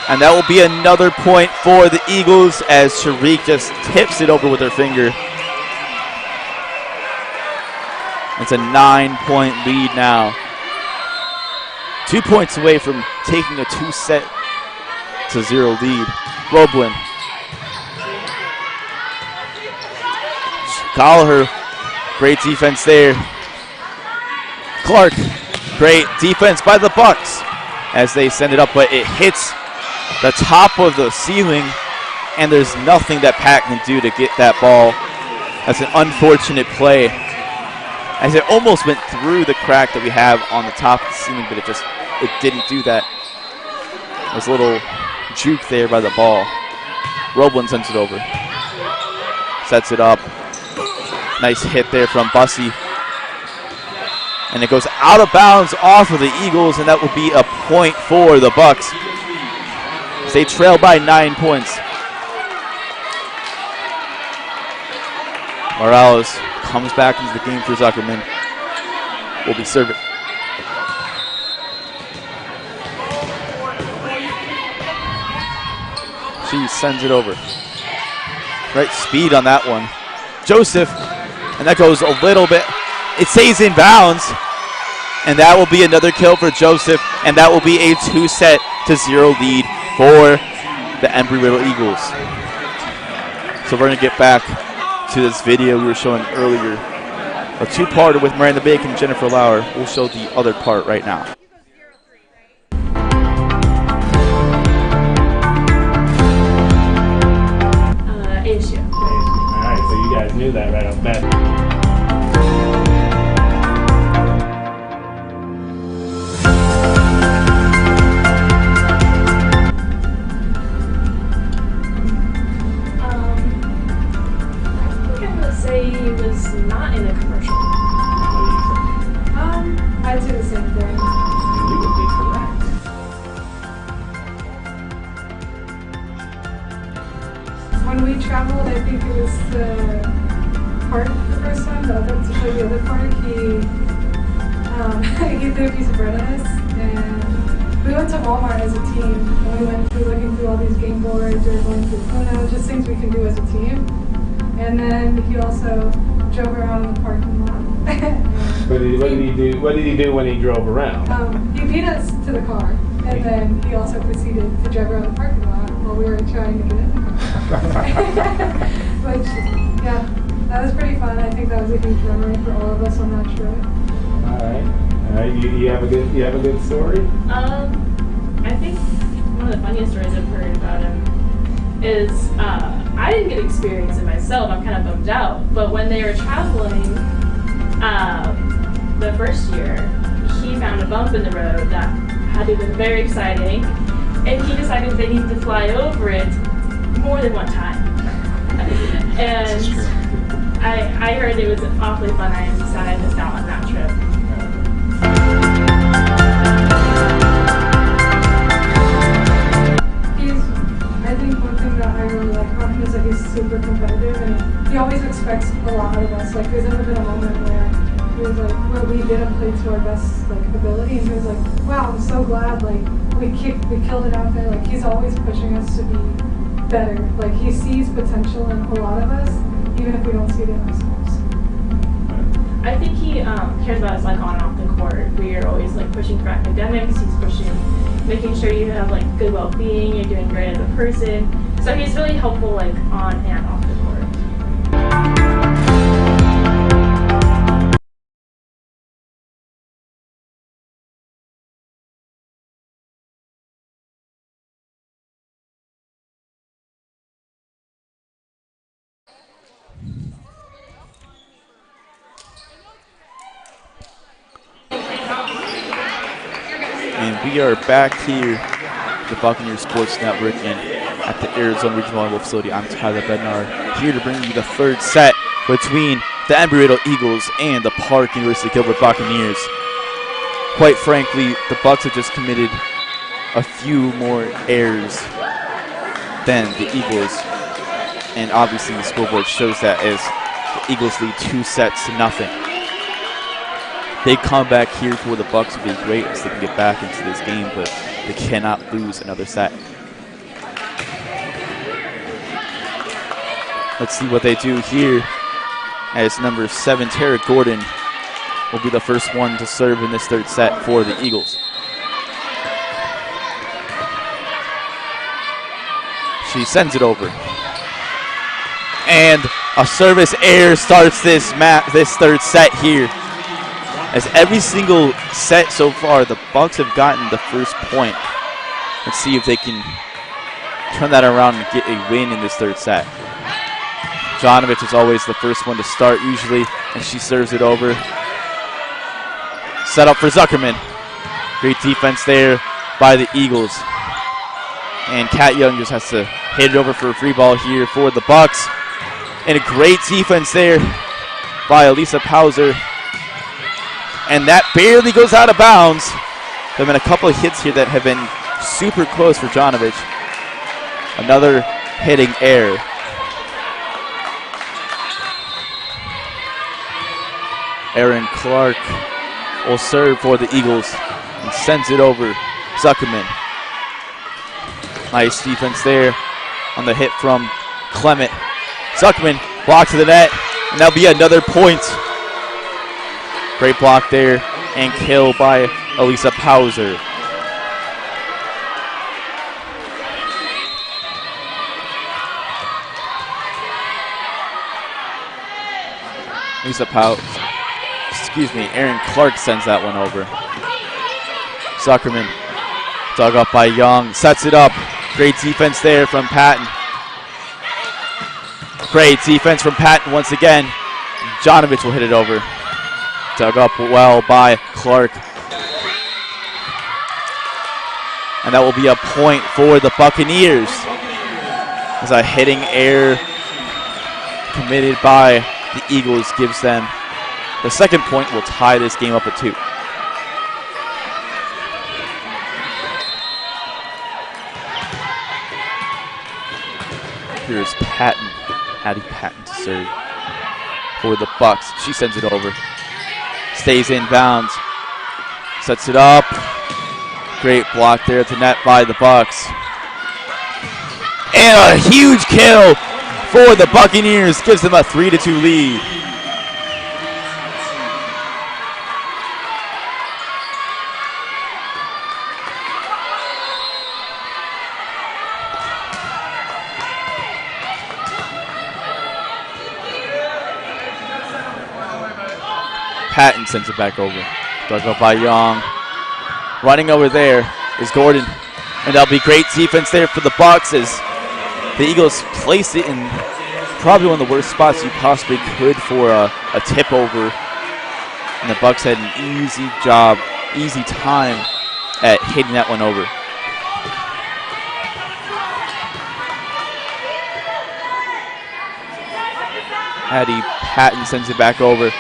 Speaker 1: And that will be another point for the Eagles as Sharik just tips it over with her finger. It's a 9-point lead now. 2 points away from taking a 2-set to 0 lead. Roblin. Collier, great defense there. Clark, great defense by the Bucks as they send it up, but it hits the top of the ceiling, and there's nothing that Pat can do to get that ball. That's an unfortunate play, as it almost went through the crack that we have on the top of the ceiling, but it didn't do that. There's a little juke there by the ball. Roblin sends it over. Sets it up. Nice hit there from Bussey. And it goes out of bounds off of the Eagles, and that will be a point for the Bucks. They trail by 9 points. Morales comes back into the game for Zuckerman. Will be serving. She sends it over. Right speed on that one. Joseph, and that goes a little bit. It stays in bounds, and that will be another kill for Joseph, and that will be a 2-set to 0 lead for the Embry Riddle Eagles. So we're going to get back to this video we were showing earlier. A two-parter with Miranda Bacon and Jennifer Lauer. We'll show the other part right now.
Speaker 3: Issue.
Speaker 4: All right, so you guys knew that right off the bat.
Speaker 2: traveled, I think it was the park the first time, to play the other park. He threw a piece of bread at us, and we went to Walmart as a team, and we went through looking through all these game boards or going through Uno, just things we can do as a team. And then he also drove around in the parking lot.
Speaker 5: What did he do? What did he do when he drove around?
Speaker 2: He beat us to the car, and then he also proceeded to drive around the parking lot while we were trying to get in the car. Which, yeah, that was pretty fun. I think that was a huge memory for all of us on that trip.
Speaker 5: All right. You have a good story?
Speaker 3: I think one of the funniest stories I've heard about him is I didn't get experience it myself. I'm kind of bummed out. But when they were traveling the first year, he found a bump in the road that had to have been very exciting, and he decided they needed to fly over it more than one time. And I heard it was awfully fun. I am sad I missed out on that trip.
Speaker 2: I think one thing that I really like about him is that he's super competitive, and he always expects a lot out of us. Like, there's never been a moment where he was like, well, we didn't play to our best ability, and he was like, wow, I'm so glad we killed it out there. Like, he's always pushing us to be better. Like, he sees potential in a lot of us, even if we don't see it in ourselves.
Speaker 3: I think he cares about us on and off the court. We are always pushing for academics. He's pushing, making sure you have good well-being. You're doing great as a person. So he's really helpful on and off the court.
Speaker 1: And we are back here at the Buccaneers Sports Network and at the Arizona Region Volleyball Facility. I'm Tyler Bednar, here to bring you the third set between the Embry Riddle Eagles and the Park University Gilbert Buccaneers. Quite frankly, the Bucks have just committed a few more errors than the Eagles, and obviously the scoreboard shows that as the Eagles lead 2-0. They come back here for the Bucks would be great as they can get back into this game, but they cannot lose another set. Let's see what they do here as number 7, Tara Gordon, will be the first one to serve in this third set for the Eagles. She sends it over. And a service error starts this third set here. As every single set so far, the Bucks have gotten the first point. Let's see if they can turn that around and get a win in this third set. Jonovich is always the first one to start usually, and she serves it over. Set up for Zuckerman. Great defense there by the Eagles. And Kat Young just has to hit it over for a free ball here for the Bucks. And a great defense there by Elisa Pauser. And that barely goes out of bounds. There have been a couple of hits here that have been super close for Jonovich. Another hitting error. Erin Clark will serve for the Eagles and sends it over. Zuckerman. Nice defense there on the hit from Clement. Zuckerman blocked to the net, and that'll be another point. Great block there and kill by Elisa Pauser. Erin Clark sends that one over. Zuckerman dug up by Young, sets it up. Great defense there from Patton. Great defense from Patton once again. Jonovich will hit it over. Dug up well by Clark. And that will be a point for the Buccaneers. As a hitting error committed by the Eagles gives them the second point, will tie this game up at 2. Here's Patton. Addie Patton to serve for the Bucks. She sends it over. Stays in bounds. Sets it up. Great block there at the net by the Bucks. And a huge kill for the Buccaneers. Gives them a 3-2 lead. Patton sends it back over. Dug up by Young. Running over there is Gordon. And that'll be great defense there for the Bucks as the Eagles place it in probably one of the worst spots you possibly could for a tip over. And the Bucks had an easy job, easy time at hitting that one over. Addie Patton sends it back over.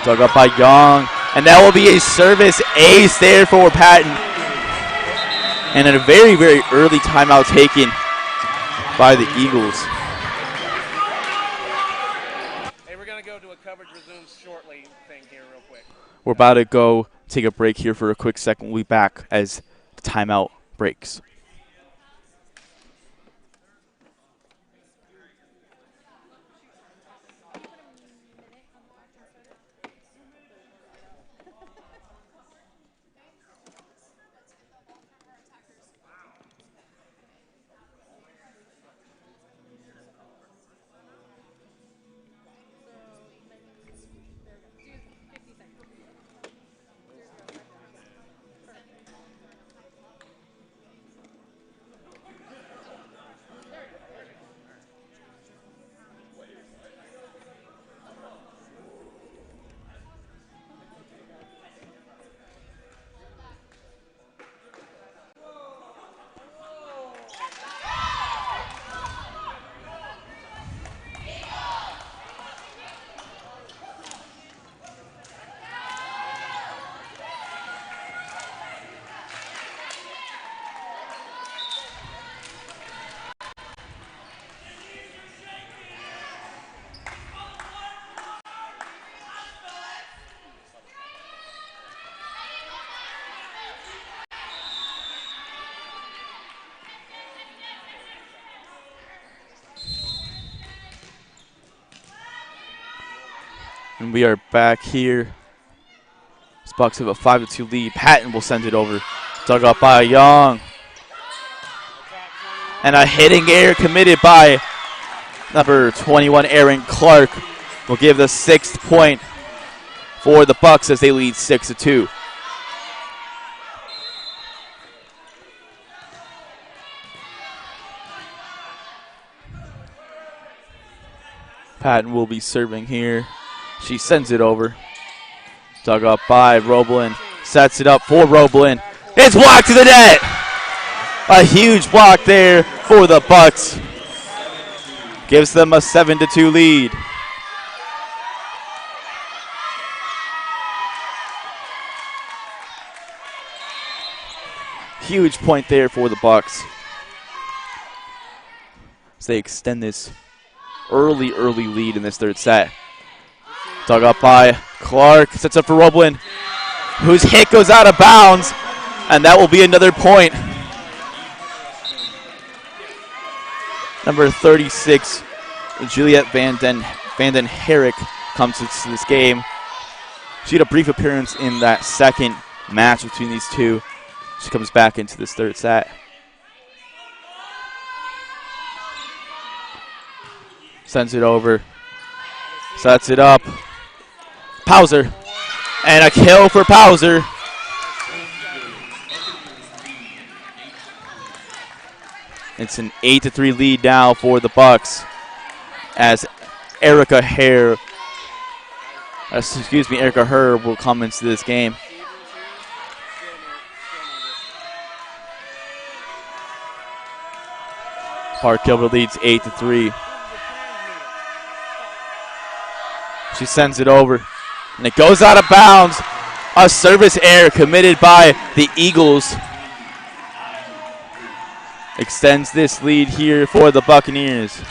Speaker 1: Dug up by Young. And that will be a service ace there for Patton. And a very, very early timeout taken by the Eagles.
Speaker 6: Hey, we're going to go to a coverage resumes shortly thing here real quick.
Speaker 1: We're about to go take a break here for a quick second. We'll be back as the timeout breaks. And we are back here. These Bucks have a 5-2 lead. Patton will send it over. Dug up by Young. And a hitting error committed by number 21, Aaron Clark, will give the 6th point for the Bucks as they lead 6-2. Patton will be serving here. She sends it over. Dug up by Roblin. Sets it up for Roblin. It's blocked to the net. A huge block there for the Bucks. Gives them a 7-2 lead. Huge point there for the Bucks. As they extend this early lead in this third set. Dug up by Clark. Sets up for Roblin, whose hit goes out of bounds. And that will be another point. Number 36, Juliet Van Den Herrick comes into this game. She had a brief appearance in that second match between these two. She comes back into this third set. Sends it over. Sets it up. Pauser. And a kill for Pauser. It's an 8-3 lead now for the Bucks as Erica Herr will come into this game. Park Gilbert leads 8-3. She sends it over, and it goes out of bounds. A service error committed by the Eagles extends this lead here for the Buccaneers.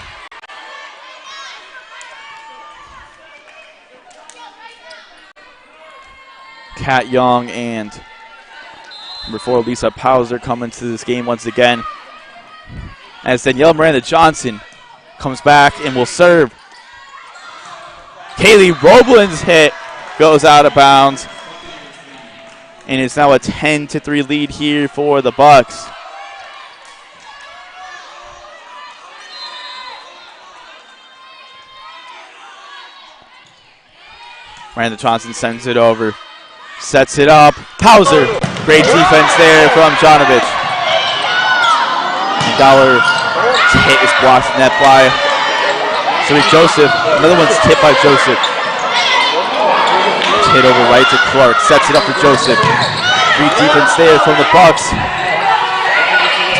Speaker 1: Kat Young and number 4, Lisa Pauser come into this game once again. As Danielle Miranda-Johnson comes back and will serve. Kaylee Roblin's hit goes out of bounds. And it's now a 10-3 lead here for the Bucks. Miranda Johnson sends it over. Sets it up. Pauser. Great defense there from Jonovich. Dollar's hit is blocked in net by Joseph. Another one's tipped by Joseph. It's hit over right to Clark. Sets it up for Joseph. Great defense there from the Bucks.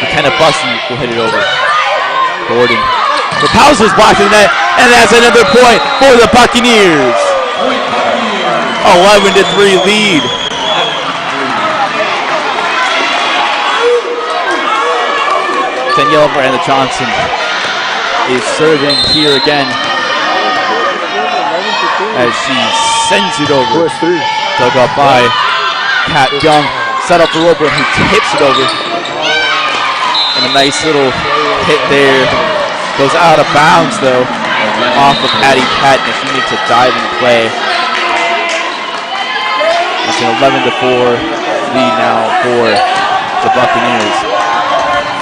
Speaker 1: McKenna Bussey will hit it over. Gordon. The Pauser's blocked in the net, and that's another point for the Buccaneers. 11-3 lead. Danielle Miranda-Johnson is serving here again as she sends it over. Dug up by Kat Young. Set up for Roper, who tips it over. And a nice little hit there. Goes out of bounds though, off of Patty Patton as she makes a dive and play. It's an 11-4 lead now for the Buccaneers.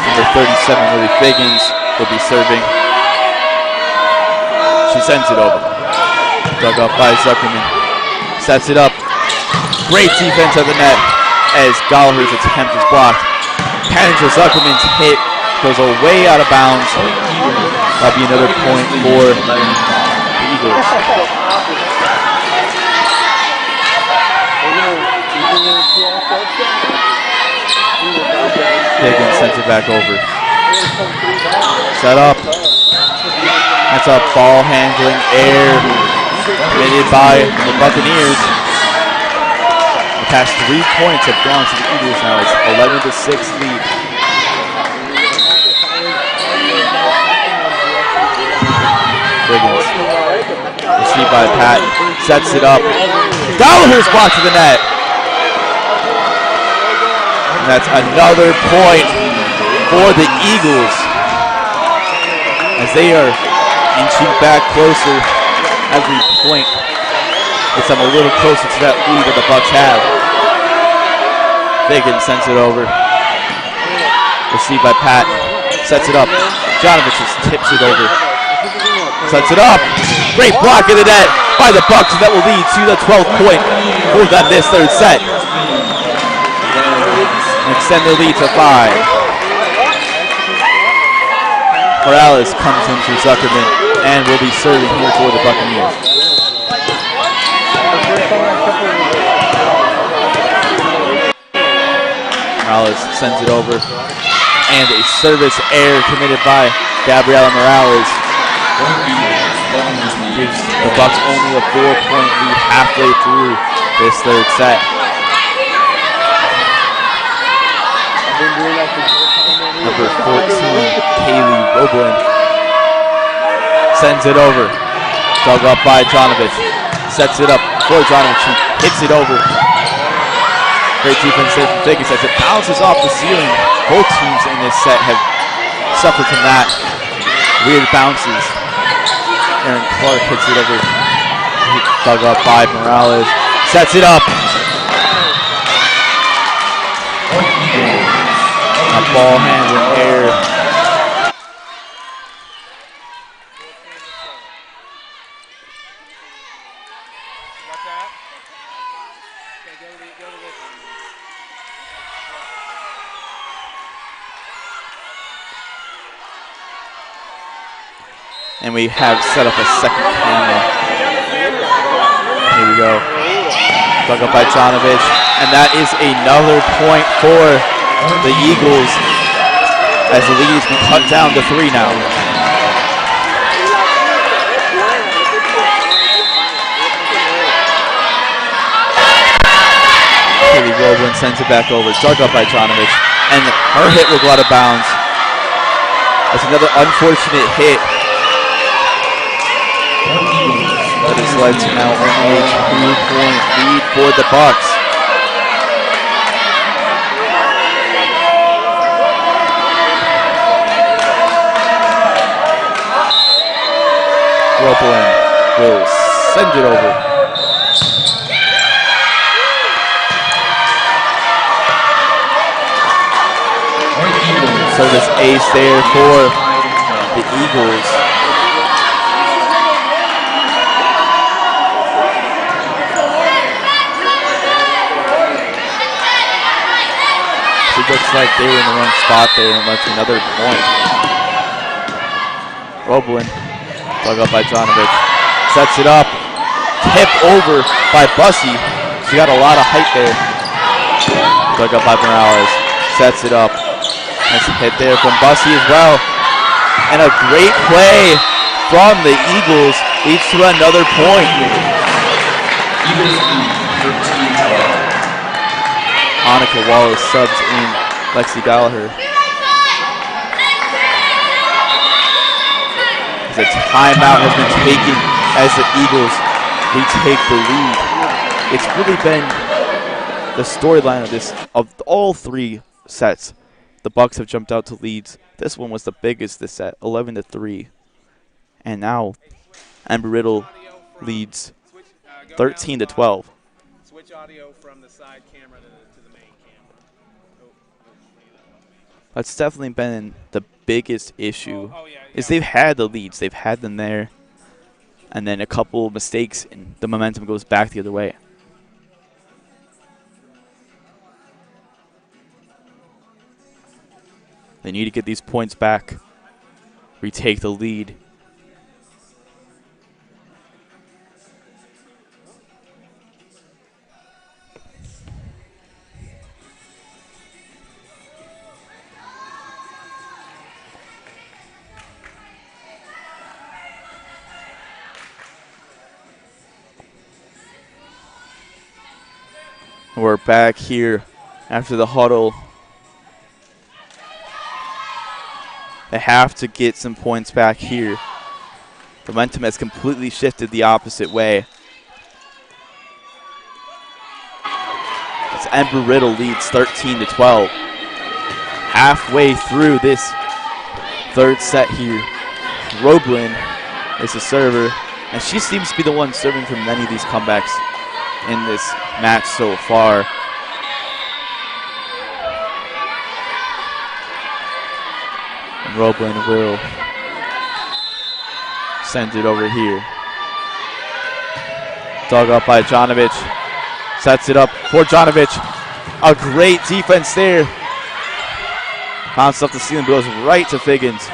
Speaker 1: Number 37, Lily Figgins, will be serving. She sends it over. Dug up by Zuckerman. Sets it up. Great defense of the net as Gallagher's attempt is blocked. Kendra Zuckerman's hit goes way out of bounds. That'll be another point for the Eagles. Higgins sends it back over. Set up. That's a ball handling error committed by the Buccaneers. The past 3 points have gone to the Eagles now. It's 11-6 lead. Higgins. Received by Patton. Sets it up. Gallagher's blocked to the net. That's another point for the Eagles as they are inching back closer every point. Gets them a little closer to that lead that the Bucks have. Figgins sends it over. Received by Patton. Sets it up. Jonovich tips it over. Sets it up. Great block in the net by the Bucks, and that will lead to the 12th point for them this third set. Extend their lead to 5. Morales comes in for Zuckerman and will be serving here for the Buccaneers. Morales sends it over, and a service error committed by Gabriela Morales gives the Bucks only a 4-point lead halfway through this third set. Number 14, Kaylee Roblin, sends it over. Dug up by Jonovich. Sets it up for Jonovich, who hits it over. Great defense there from Figgins as it bounces off the ceiling. Both teams in this set have suffered from that. Weird bounces. Aaron Clark hits it over. Dug up by Morales. Sets it up. A ball handling error. And we have set up a second camera. Here we go. Dug up by Jonovich. And that is another point for the Eagles as the lead has been cut down to 3 now. Kaylee Roblin sends it back over. Dug up by Jonovich. And her hit will go out of bounds. That's another unfortunate hit. That has led to now only a 2-point lead for the Bucks. will send it over. Service ace there for the Eagles. It looks like they were in the wrong spot there and left another point. Roblin, dug up by Jonovic, sets it up, tipped over by Bussy. She got a lot of height there. Dug up by Morales, sets it up. Nice hit there from Bussy as well. And a great play from the Eagles leads to another point.
Speaker 7: Eagles lead 13-12.
Speaker 1: Monica Wallace subs in Lexi Gallagher. As a timeout has been taken as the Eagles retake the lead. It's really been the storyline of all three sets. The Bucks have jumped out to leads. This one was the biggest this set, 11-3. And now Embry Riddle leads 13-12.
Speaker 6: Switch audio from the side camera to the main camera.
Speaker 1: That's definitely been the biggest issue. Is they've had the leads, they've had them there, and then a couple mistakes and the momentum goes back the other way. They need to get these points back, retake the lead. We're back here after the huddle. They have to get some points back here. The momentum has completely shifted the opposite way. As Embry Riddle leads 13-12. Halfway through this third set here. Roblin is the server, and she seems to be the one serving for many of these comebacks in this match so far. And Roblin will send it over here. Dug up by Jonovic. Sets it up for Jonovic. A great defense there. Bounces off the ceiling, goes right to Figgins,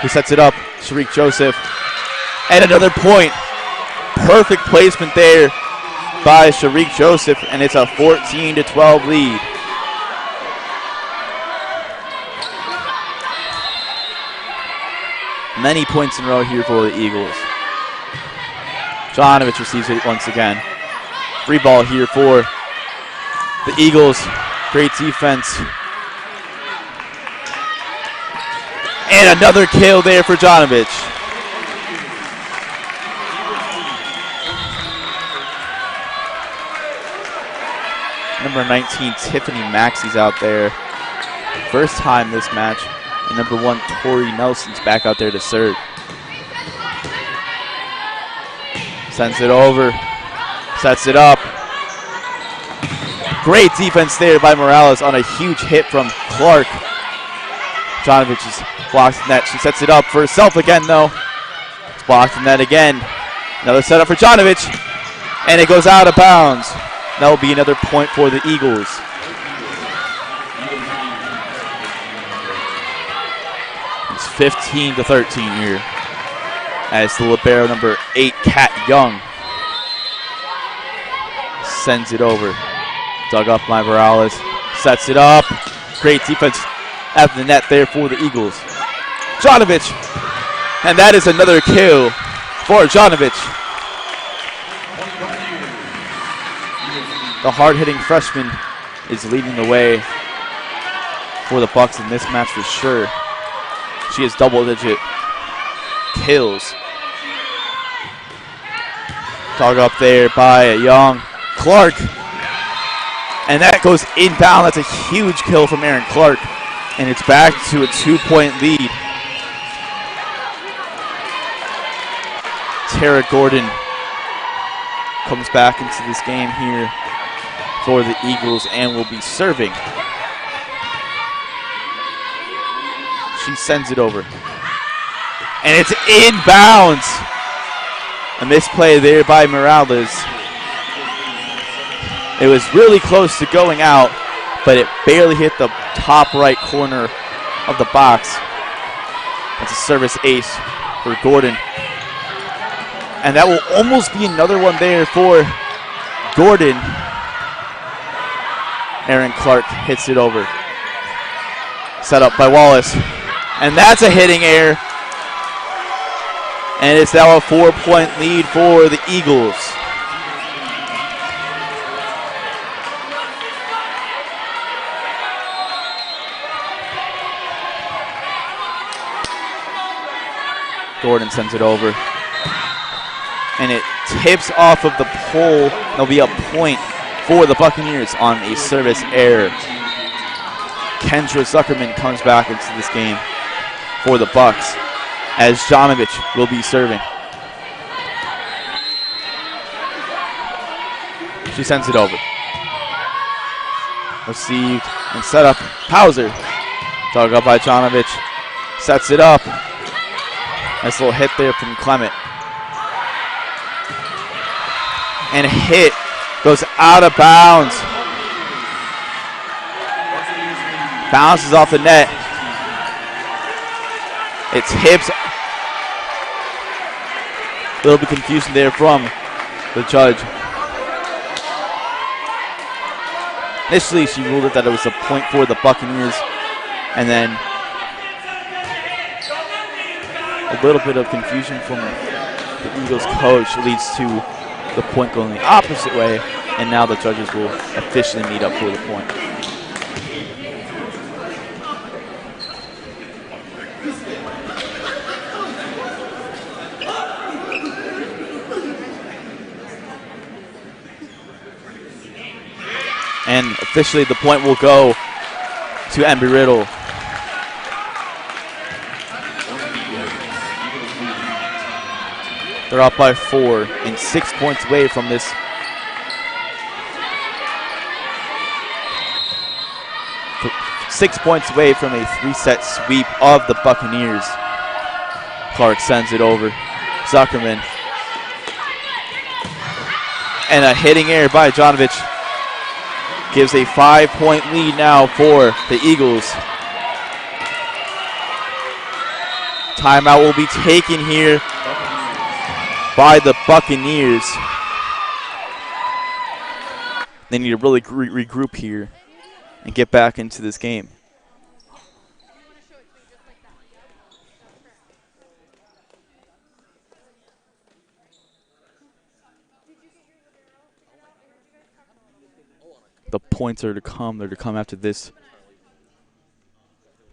Speaker 1: who sets it up. Sharik Joseph. And another point. Perfect placement there by Sharik Joseph, and it's a 14-12 lead. Many points in a row here for the Eagles. Jonovic receives it once again. Free ball here for the Eagles. Great defense. And another kill there for Jonovic. Number 19, Tiffany Maxey's out there. First time this match. And number 1, Tori Nelson's back out there to serve. Sends it over. Sets it up. Great defense there by Morales on a huge hit from Clark. Jonovic is blocked in net. She sets it up for herself again, though. It's blocked in net again. Another setup for Jonovic. And it goes out of bounds. That will be another point for the Eagles. It's 15-13 here. As the libero number 8, Kat Young, sends it over. Dug up by Morales. Sets it up. Great defense at the net there for the Eagles. Jonovic. And that is another kill for Jonovic. The hard-hitting freshman is leading the way for the Bucks in this match for sure. She has double-digit kills. Dug up there by Young. Clark. And that goes inbound. That's a huge kill from Aaron Clark. And it's back to a 2-point lead. Kara Gordon comes back into this game here for the Eagles and will be serving. She sends it over. And it's inbounds. A misplay there by Morales. It was really close to going out, but it barely hit the top right corner of the box. That's a service ace for Gordon. And that will almost be another one there for Gordon. Erin Clark hits it over. Set up by Wallace. And that's a hitting error. And it's now a 4-point lead for the Eagles. Gordon sends it over. And it tips off of the pole. There'll be a point for the Buccaneers on a service error. Kendra Zuckerman comes back into this game for the Bucks as Jonovic will be serving. She sends it over. Received and set up. Pauser. Dug up by Jonovic. Sets it up. Nice little hit there from Clement. And a hit goes out of bounds. Bounces off the net. It tips. A little bit confusion there from the judge. Initially, she ruled it that it was a point for the Buccaneers, and then a little bit of confusion from the Eagles coach leads to the point going the opposite way, and now the judges will officially meet up for the point. And officially the point will go to Embry Riddle. They're up by 4 and 6 points away from this. 6 points away from a 3-set sweep of the Buccaneers. Clark sends it over. Zuckerman. And a hitting error by Jonovic gives a 5-point lead now for the Eagles. Timeout will be taken here by the Buccaneers. They need to really regroup here and get back into this game. The points are to come. They're to come after this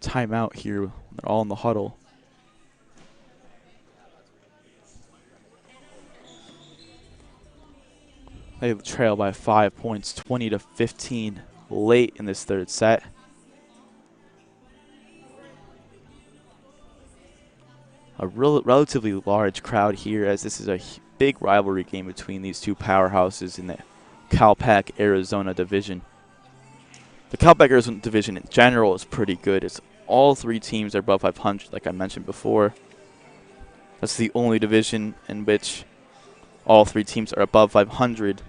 Speaker 1: timeout here. They're all in the huddle. They trail by 5 points, 20-15, late in this third set. A relatively large crowd here, as this is a big rivalry game between these two powerhouses in the Cal Pac Arizona Division. The Cal Pac Arizona Division in general is pretty good. It's all 3 teams are above 500, like I mentioned before. That's the only division in which all 3 teams are above 500.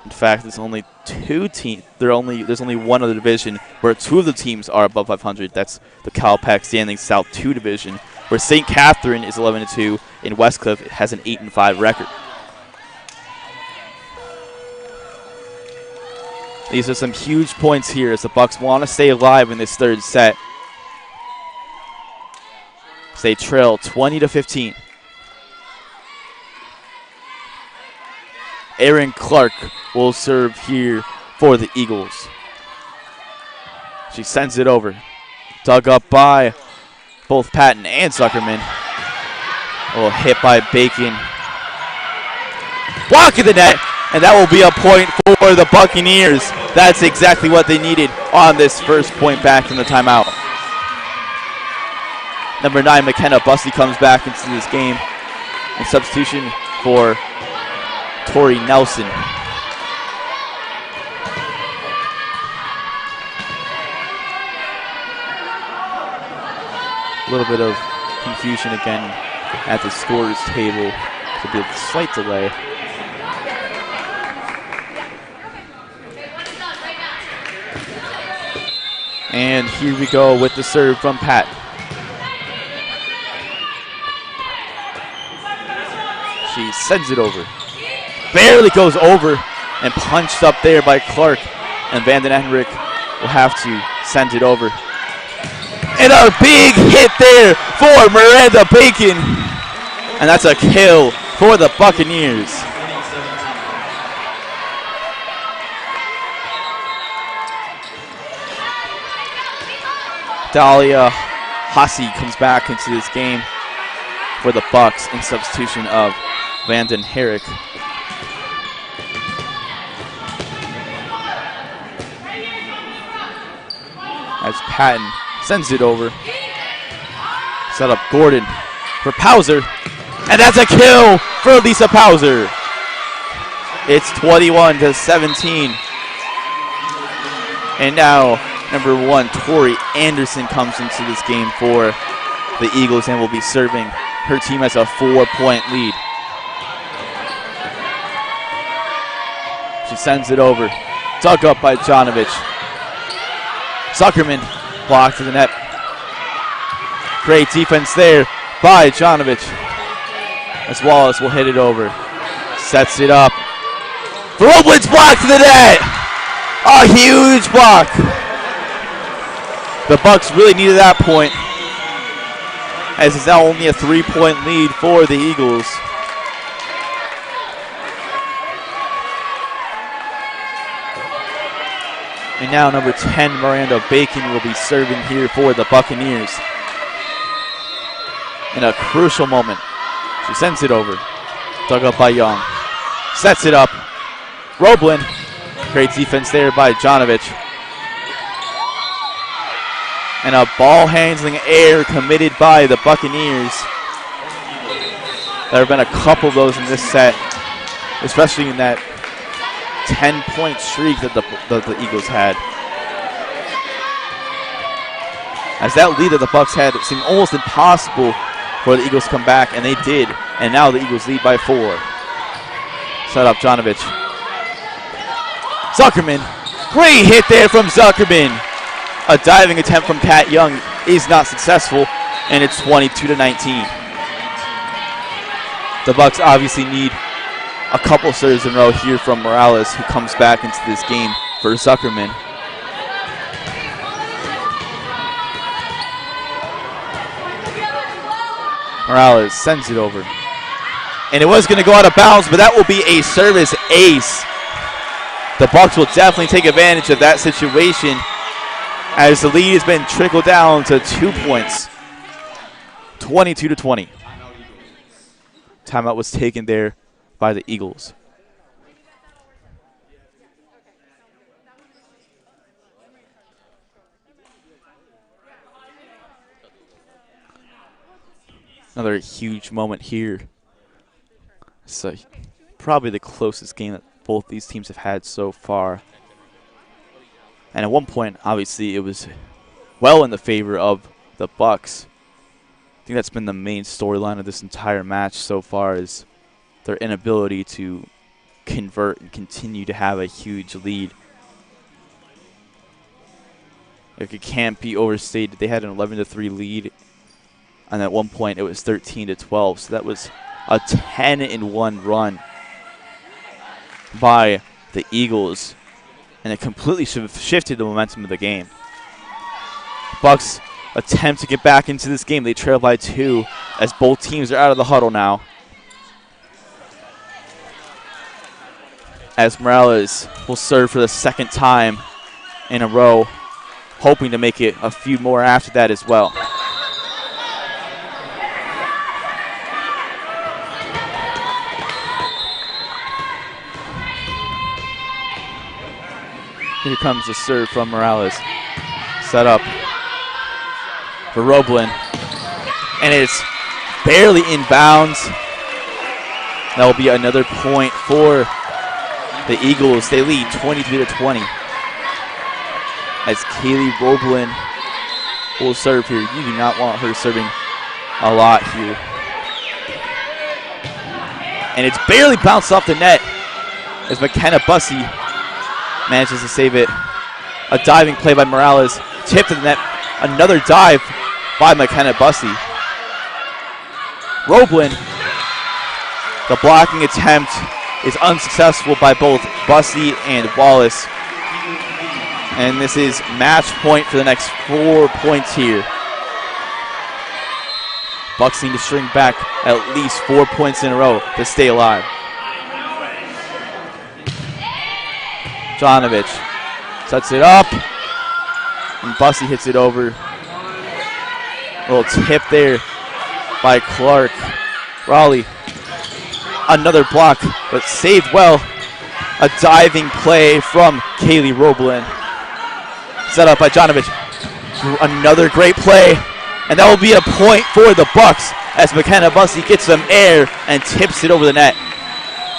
Speaker 1: In fact, there's only 2 teams. There's only one other division where 2 of the teams are above 500. That's the Cal Pac Standing South 2 division, where St. Catherine is 11-2 and Westcliff has an 8-5 record. These are some huge points here as the Bucks want to stay alive in this third set. They trail 20-15. Erin Clark will serve here for the Eagles. She sends it over. Dug up by both Patton and Zuckerman. A little hit by Bacon. Block in the net. And that will be a point for the Buccaneers. That's exactly what they needed on this first point back from the timeout. Number 9, McKenna Bussey, comes back into this game. And substitution for Tori Nelson. A little bit of confusion again at the scorers table. Could be a slight delay. And here we go with the serve from Pat. She sends it over. Barely goes over and punched up there by Clark. And Vanden Henrik will have to send it over. And a big hit there for Miranda Bacon. And that's a kill for the Buccaneers. Dahlia Hussey comes back into this game for the Bucks in substitution of Vanden Herrick. As Patton sends it over. Set up Gordon for Pauser. And that's a kill for Lisa Pauser. It's 21-17. And now number 1, Tori Anderson comes into this game for the Eagles and will be serving. Her team has a 4-point lead. She sends it over. Dug up by Jonovic. Zuckerman blocked to the net. Great defense there by Jonovic. As Wallace will hit it over. Sets it up. Robles blocked to the net. A huge block. The Bucks really needed that point, as it's now only a 3-point lead for the Eagles. And now number 10, Miranda Bacon, will be serving here for the Buccaneers. In a crucial moment, she sends it over. Dug up by Young. Sets it up. Roblin. Great defense there by Jonovic. And a ball handling error committed by the Buccaneers. There have been a couple of those in this set, especially in that 10-point streak that the Eagles had. As that lead that the Bucks had, it seemed almost impossible for the Eagles to come back, and they did. And now the Eagles lead by 4. Set up Jonovic. Zuckerman. Great hit there from Zuckerman. A diving attempt from Kat Young is not successful, and it's 22-19. The Bucks obviously need a couple serves in a row here from Morales, who comes back into this game for Zuckerman. Morales sends it over. And it was going to go out of bounds, but that will be a service ace. The Bucks will definitely take advantage of that situation, as the lead has been trickled down to 2 points. 22-20. Timeout was taken there by the Eagles. Another huge moment here. So probably the closest game that both these teams have had so far. And at one point, obviously, it was well in the favor of the Bucks. I think that's been the main storyline of this entire match so far, is their inability to convert and continue to have a huge lead. Like, it can't be overstated. They had an 11-3 lead, and at one point it was 13-12. So that was a 10-1 run by the Eagles, and it completely shifted the momentum of the game. Bucks attempt to get back into this game. They trail by 2 as both teams are out of the huddle now. As Morales will serve for the second time in a row, hoping to make it a few more after that as well. Here comes the serve from Morales. Set up for Roblin. And it's barely in bounds. That will be another point for the Eagles. They lead 23-20. As Kaylee Roblin will serve here. You do not want her serving a lot here. And it's barely bounced off the net as McKenna Bussey manages to save it. A diving play by Morales. Tipped to the net. Another dive by McKenna Bussey. Roblin, the blocking attempt is unsuccessful by both Bussey and Wallace. And this is match point for the next 4 points here. Bucks need to string back at least 4 points in a row to stay alive. Jonovic sets it up. And Bussey hits it over. A little tip there by Clark. Raleigh. Another block, but saved well. A diving play from Kaylee Roblin. Set up by Jonovic. Another great play. And that will be a point for the Bucks as McKenna Bussey gets some air and tips it over the net.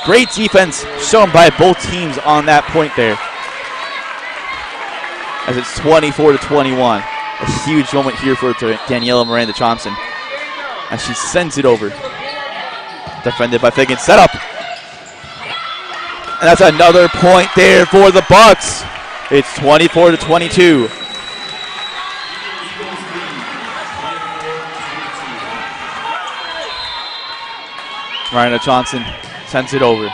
Speaker 1: Great defense shown by both teams on that point there. As it's 24-21. A huge moment here for Daniela Miranda Thompson as she sends it over. Defended by Figgins. Set up. And that's another point there for the Bucks. It's 24-22. Miranda Johnson sends it over.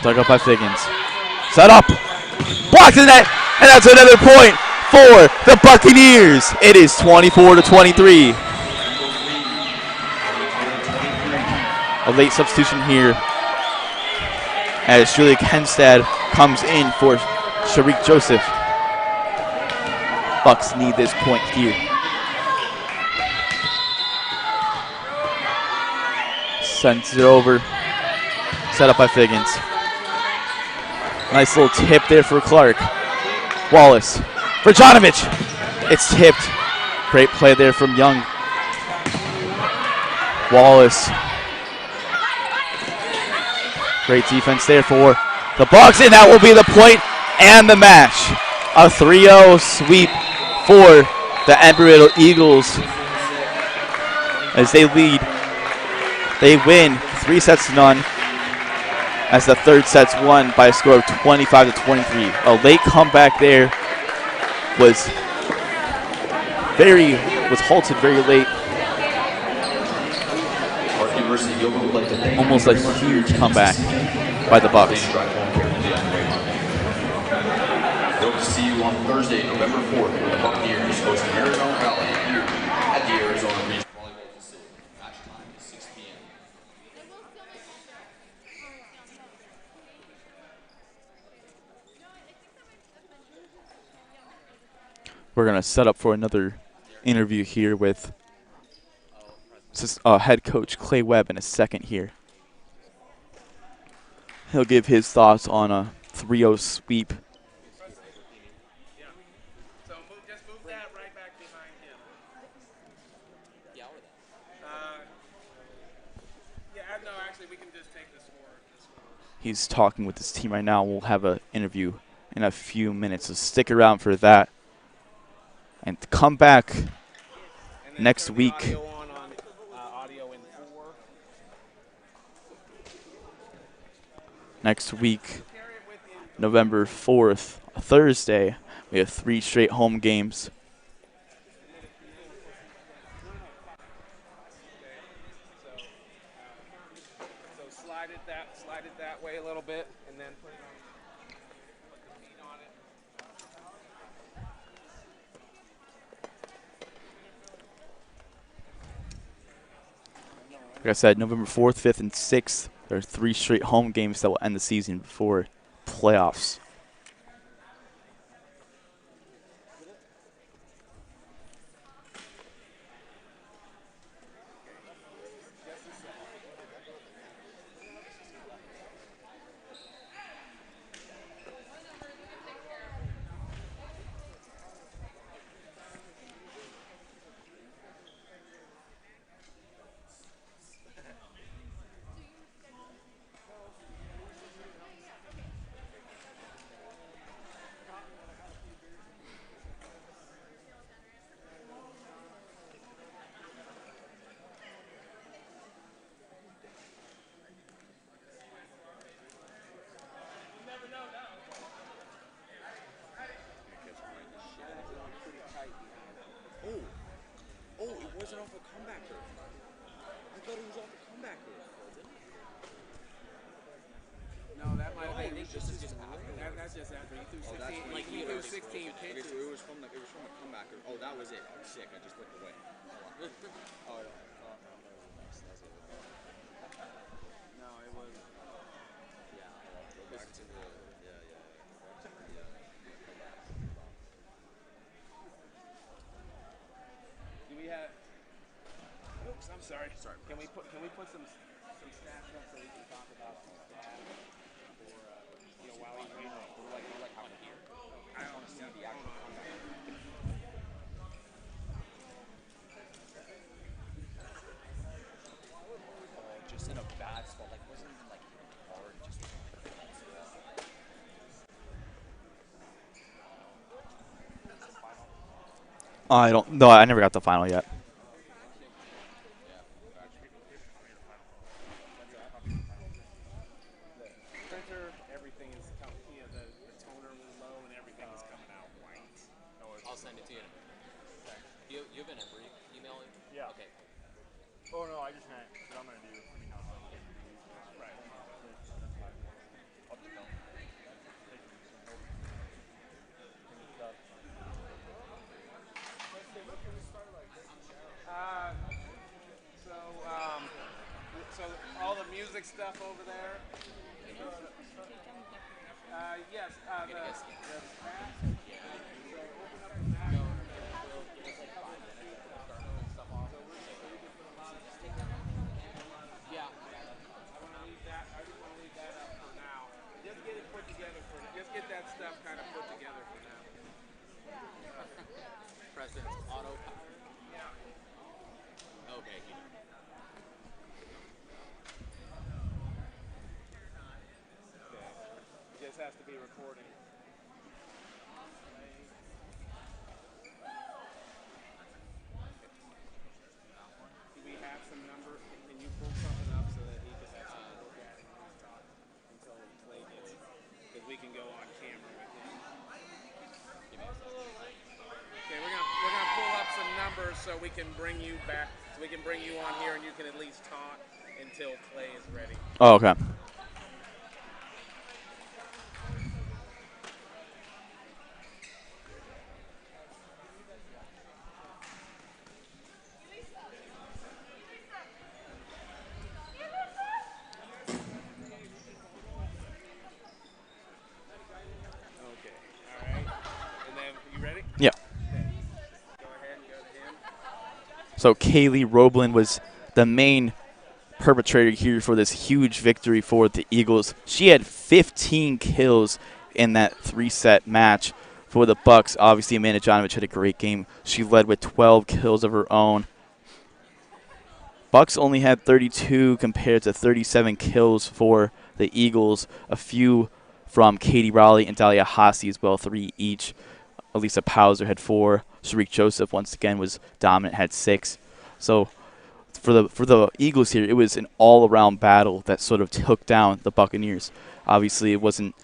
Speaker 1: Dug up by Figgins. Set up. Blocked in the net. And that's another point for the Buccaneers. It is 24-23. A late substitution here as Julia Kenstad comes in for Sharik Joseph. Bucks need this point here. Sends it over. Set up by Figgins. Nice little tip there for Clark. Wallace for Jonovic. It's tipped. Great play there from Young. Wallace. Great defense there for the Bucks, and that will be the point and the match. A 3-0 sweep for the Embry Riddle Eagles as they lead. They win 3-0 as the third set's won by a score of 25-23. A late comeback there was halted very late. Almost a huge comeback by the Bucks.
Speaker 7: Hope to see you on Thursday, November 4th, when the Buccaneers host Arizona Valley here at the Arizona Region Volleyball Facility. Match time is 6 p.m.
Speaker 1: We're going to set up for another interview here with head coach Clay Webb in a second here. He'll give his thoughts on a 3-0 sweep.
Speaker 6: So just move that right back behind him. No, actually, we can just take the score.
Speaker 1: He's talking with his team right now. We'll have an interview in a few minutes, so stick around for that. And to come back next week. Next week, November 4th, Thursday, we have 3 straight home games.
Speaker 6: So slide it that way a little bit, and then put it on it.
Speaker 1: Like I said, November 4th, 5th, and 6th, there are 3 straight home games that will end the season before playoffs.
Speaker 8: bouncing off a comebacker. I thought it was off a comebacker.
Speaker 6: No, that might have been.
Speaker 8: This is just after.
Speaker 6: That's just after he threw 16.
Speaker 8: That's when
Speaker 6: Like he threw 16 pitches.
Speaker 8: Okay, so it was from the comebacker. Oh, that was it. Oh, sick. I just looked away. Oh, no.
Speaker 6: No, it was.
Speaker 8: Yeah, go back to the
Speaker 6: Do we have? Oops, I'm sorry. Sorry. Can we put some stats up so we can talk about some stats or while he's waiting?
Speaker 8: We're like how to hear. I want to see the actual comeback. Just in a bad spot. Like wasn't even like hard. Just.
Speaker 1: I don't. No, I never got the final yet.
Speaker 6: Printer, everything is coming. The toner was low and everything is coming out white.
Speaker 9: I'll send it to you. You have an Embry email?
Speaker 10: Yeah.
Speaker 9: Okay.
Speaker 10: Oh no, I just meant what I'm gonna do.
Speaker 6: Right.
Speaker 10: I'll just tell.
Speaker 6: So all the music stuff over there. Yes. The mask. So open up the mask.
Speaker 9: Yeah.
Speaker 6: I want to leave that. I just want to leave that up for now. Just get it put together for. Just get that stuff kind of put together for now.
Speaker 9: President's auto power.
Speaker 6: Yeah.
Speaker 9: Okay.
Speaker 6: It just has to be recording. Do we have some numbers? Can you pull something up so that he can have something to look at and we talk until the play gets? Because we can go on camera with him. Okay, we're gonna pull up some numbers so we can bring you back. So we can bring you on here and you can at least talk until play is ready.
Speaker 1: Oh, okay.
Speaker 6: Okay. All right. And then you ready?
Speaker 1: Yeah.
Speaker 6: Okay. Go ahead and go to him.
Speaker 1: So Kaylee Roblin was the main perpetrator here for this huge victory for the Eagles. She had 15 kills in that 3-set match for the Bucks. Obviously, Amanda Jonovich had a great game. She led with 12 kills of her own. Bucks only had 32 compared to 37 kills for the Eagles. A few from Katie Rowley and Dahlia Haase as well, 3 each. Elisa Pauser had 4. Sharik Joseph once again was dominant, had 6. So for the Eagles here, it was an all-around battle that sort of took down the Buccaneers. Obviously, it wasn't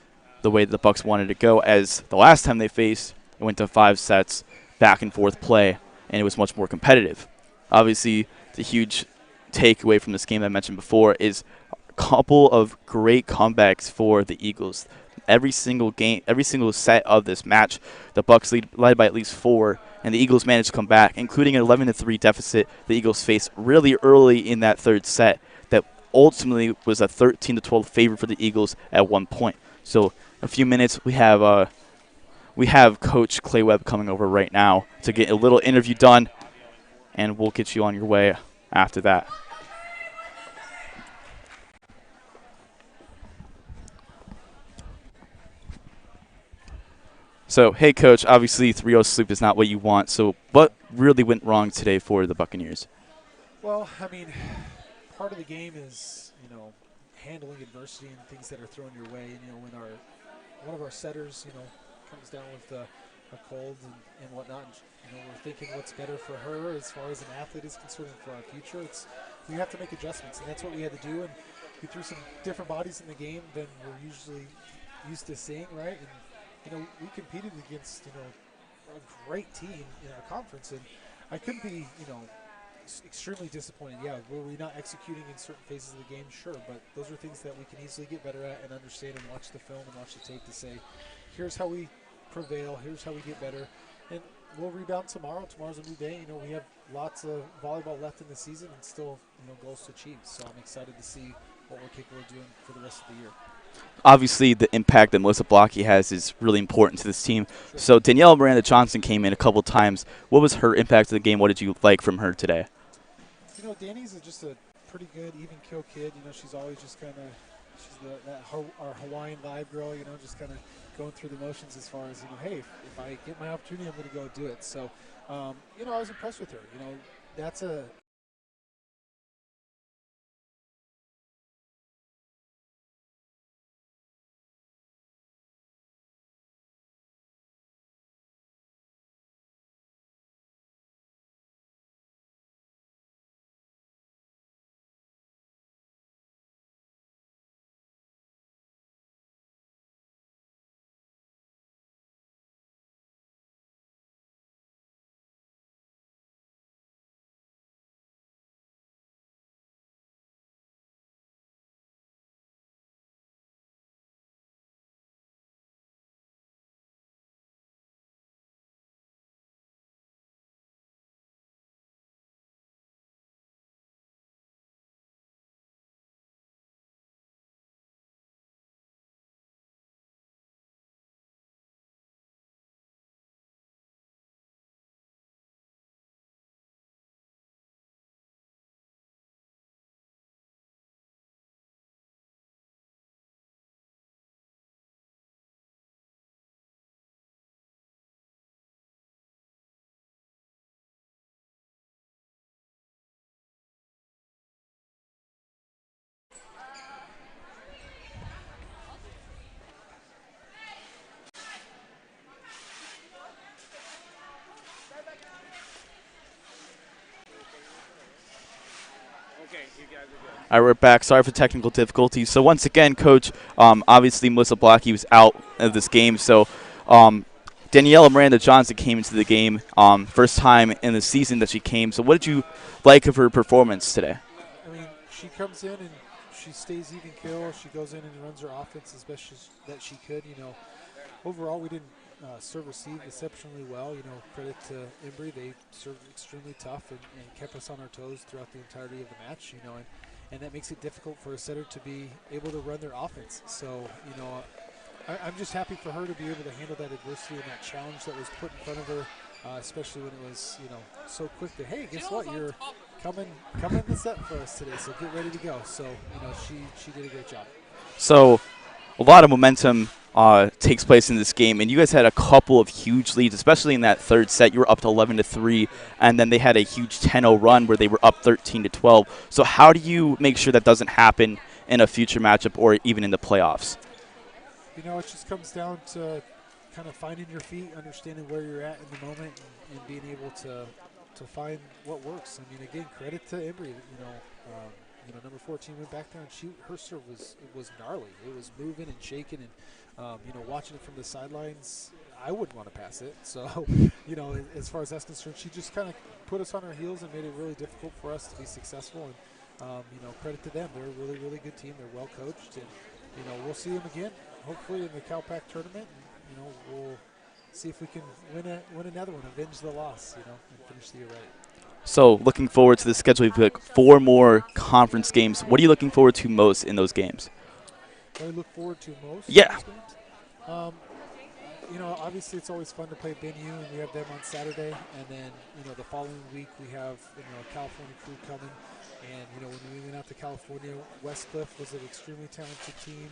Speaker 1: the way that the Bucks wanted to go, as the last time they faced, it went to 5 sets, back and forth play, and it was much more competitive. Obviously, the huge takeaway from this game I mentioned before is a couple of great comebacks for the Eagles. Every single game, every single set of this match, the Bucks led by at least 4, and the Eagles managed to come back, including an 11-3 deficit the Eagles faced really early in that 3rd set that ultimately was a 13-12 favor for the Eagles at one point. So in a few minutes, we have Coach Clay Webb coming over right now to get a little interview done, and we'll get you on your way after that. So, hey, Coach, obviously 3-0 sleep is not what you want. So what really went wrong today for the Buccaneers?
Speaker 11: Well, I mean, part of the game is, handling adversity and things that are thrown your way. And, when one of our setters, comes down with a cold and whatnot, we're thinking what's better for her as far as an athlete is concerned for our future. We have to make adjustments, and that's what we had to do. And we threw some different bodies in the game than we're usually used to seeing, right? And, we competed against, a great team in our conference, and I couldn't be, extremely disappointed. Yeah, were we not executing in certain phases of the game? Sure, but those are things that we can easily get better at and understand and watch the film and watch the tape to say, here's how we prevail, here's how we get better. And we'll rebound tomorrow. Tomorrow's a new day. We have lots of volleyball left in the season and still, goals to achieve. So I'm excited to see what we're capable of doing for the rest of the year.
Speaker 1: Obviously, the impact that Melissa Blocky has is really important to this team.
Speaker 11: Sure.
Speaker 1: So Danielle Miranda Johnson came in a couple times. What was her impact to the game? What did you like from her today?
Speaker 11: Danny's just a pretty good, even kill kid. She's always just kind of, she's our Hawaiian vibe girl. Just kind of going through the motions as far as hey, if I get my opportunity, I'm going to go do it. So, I was impressed with her. That's a
Speaker 1: All right, we're back. Sorry for technical difficulties. So once again, Coach, obviously Melissa Blocky was out of this game. So Daniela Miranda Johnson came into the game, first time in the season that she came. So what did you like of her performance today?
Speaker 11: She comes in and she stays even kill. She goes in and runs her offense as best that she could. Overall, we didn't serve-receive exceptionally well. Credit to Embry. They served extremely tough and kept us on our toes throughout the entirety of the match, and that makes it difficult for a setter to be able to run their offense. So, I'm just happy for her to be able to handle that adversity and that challenge that was put in front of her, especially when it was, so quick to, hey, guess what, you're coming to set for us today, so get ready to go. So, she did a great job.
Speaker 1: So a lot of momentum takes place in this game, and you guys had a couple of huge leads, especially in that third set. You were up to 11-3, and then they had a huge 10-0 run where they were up 13-12. So how do you make sure that doesn't happen in a future matchup or even in the playoffs?
Speaker 11: It just comes down to kind of finding your feet, understanding where you're at in the moment, and being able to find what works. Again, credit to Embry. Number 14 went back there, and her serve was gnarly. It was moving and shaking, and watching it from the sidelines, I wouldn't want to pass it. So, as far as that's concerned, she just kind of put us on our heels and made it really difficult for us to be successful. And credit to them. They're a really, really good team. They're well coached, and we'll see them again, hopefully in the Cal Pac tournament. And, we'll see if we can win another one, avenge the loss, and finish the year right.
Speaker 1: So looking forward to the schedule. We've got 4 more conference games. What are you looking forward to most in those games?
Speaker 11: What I look forward to most?
Speaker 1: Yeah.
Speaker 11: Obviously it's always fun to play Benue, and we have them on Saturday. And then, the following week we have, a California crew coming. And, when we went out to California, Westcliff was an extremely talented team.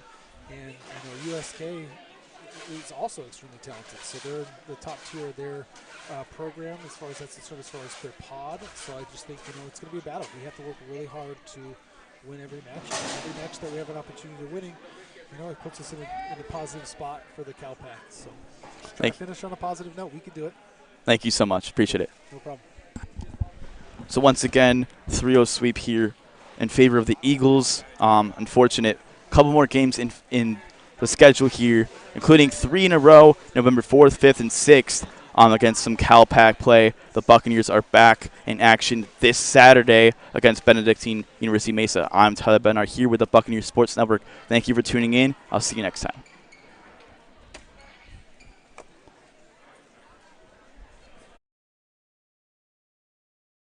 Speaker 11: And, USK is also extremely talented. So they're the top tier of their program as far as that's concerned, as far as their pod. So I just think, it's going to be a battle. We have to work really hard to win every match. And every match that we have an opportunity to winning, it puts us in a positive spot for the Cal Pac. So try to finish on a positive note. We can do it.
Speaker 1: Thank you so much. Appreciate it.
Speaker 11: No problem.
Speaker 1: So once again, 3-0 sweep here in favor of the Eagles. Unfortunate. Couple more games in the schedule here, including 3 in a row, November 4th, 5th, and 6th. against some Cal Pac play. The Buccaneers are back in action this Saturday against Benedictine University Mesa. I'm Tyler Bernard here with the Buccaneers Sports Network. Thank you for tuning in. I'll see you next time.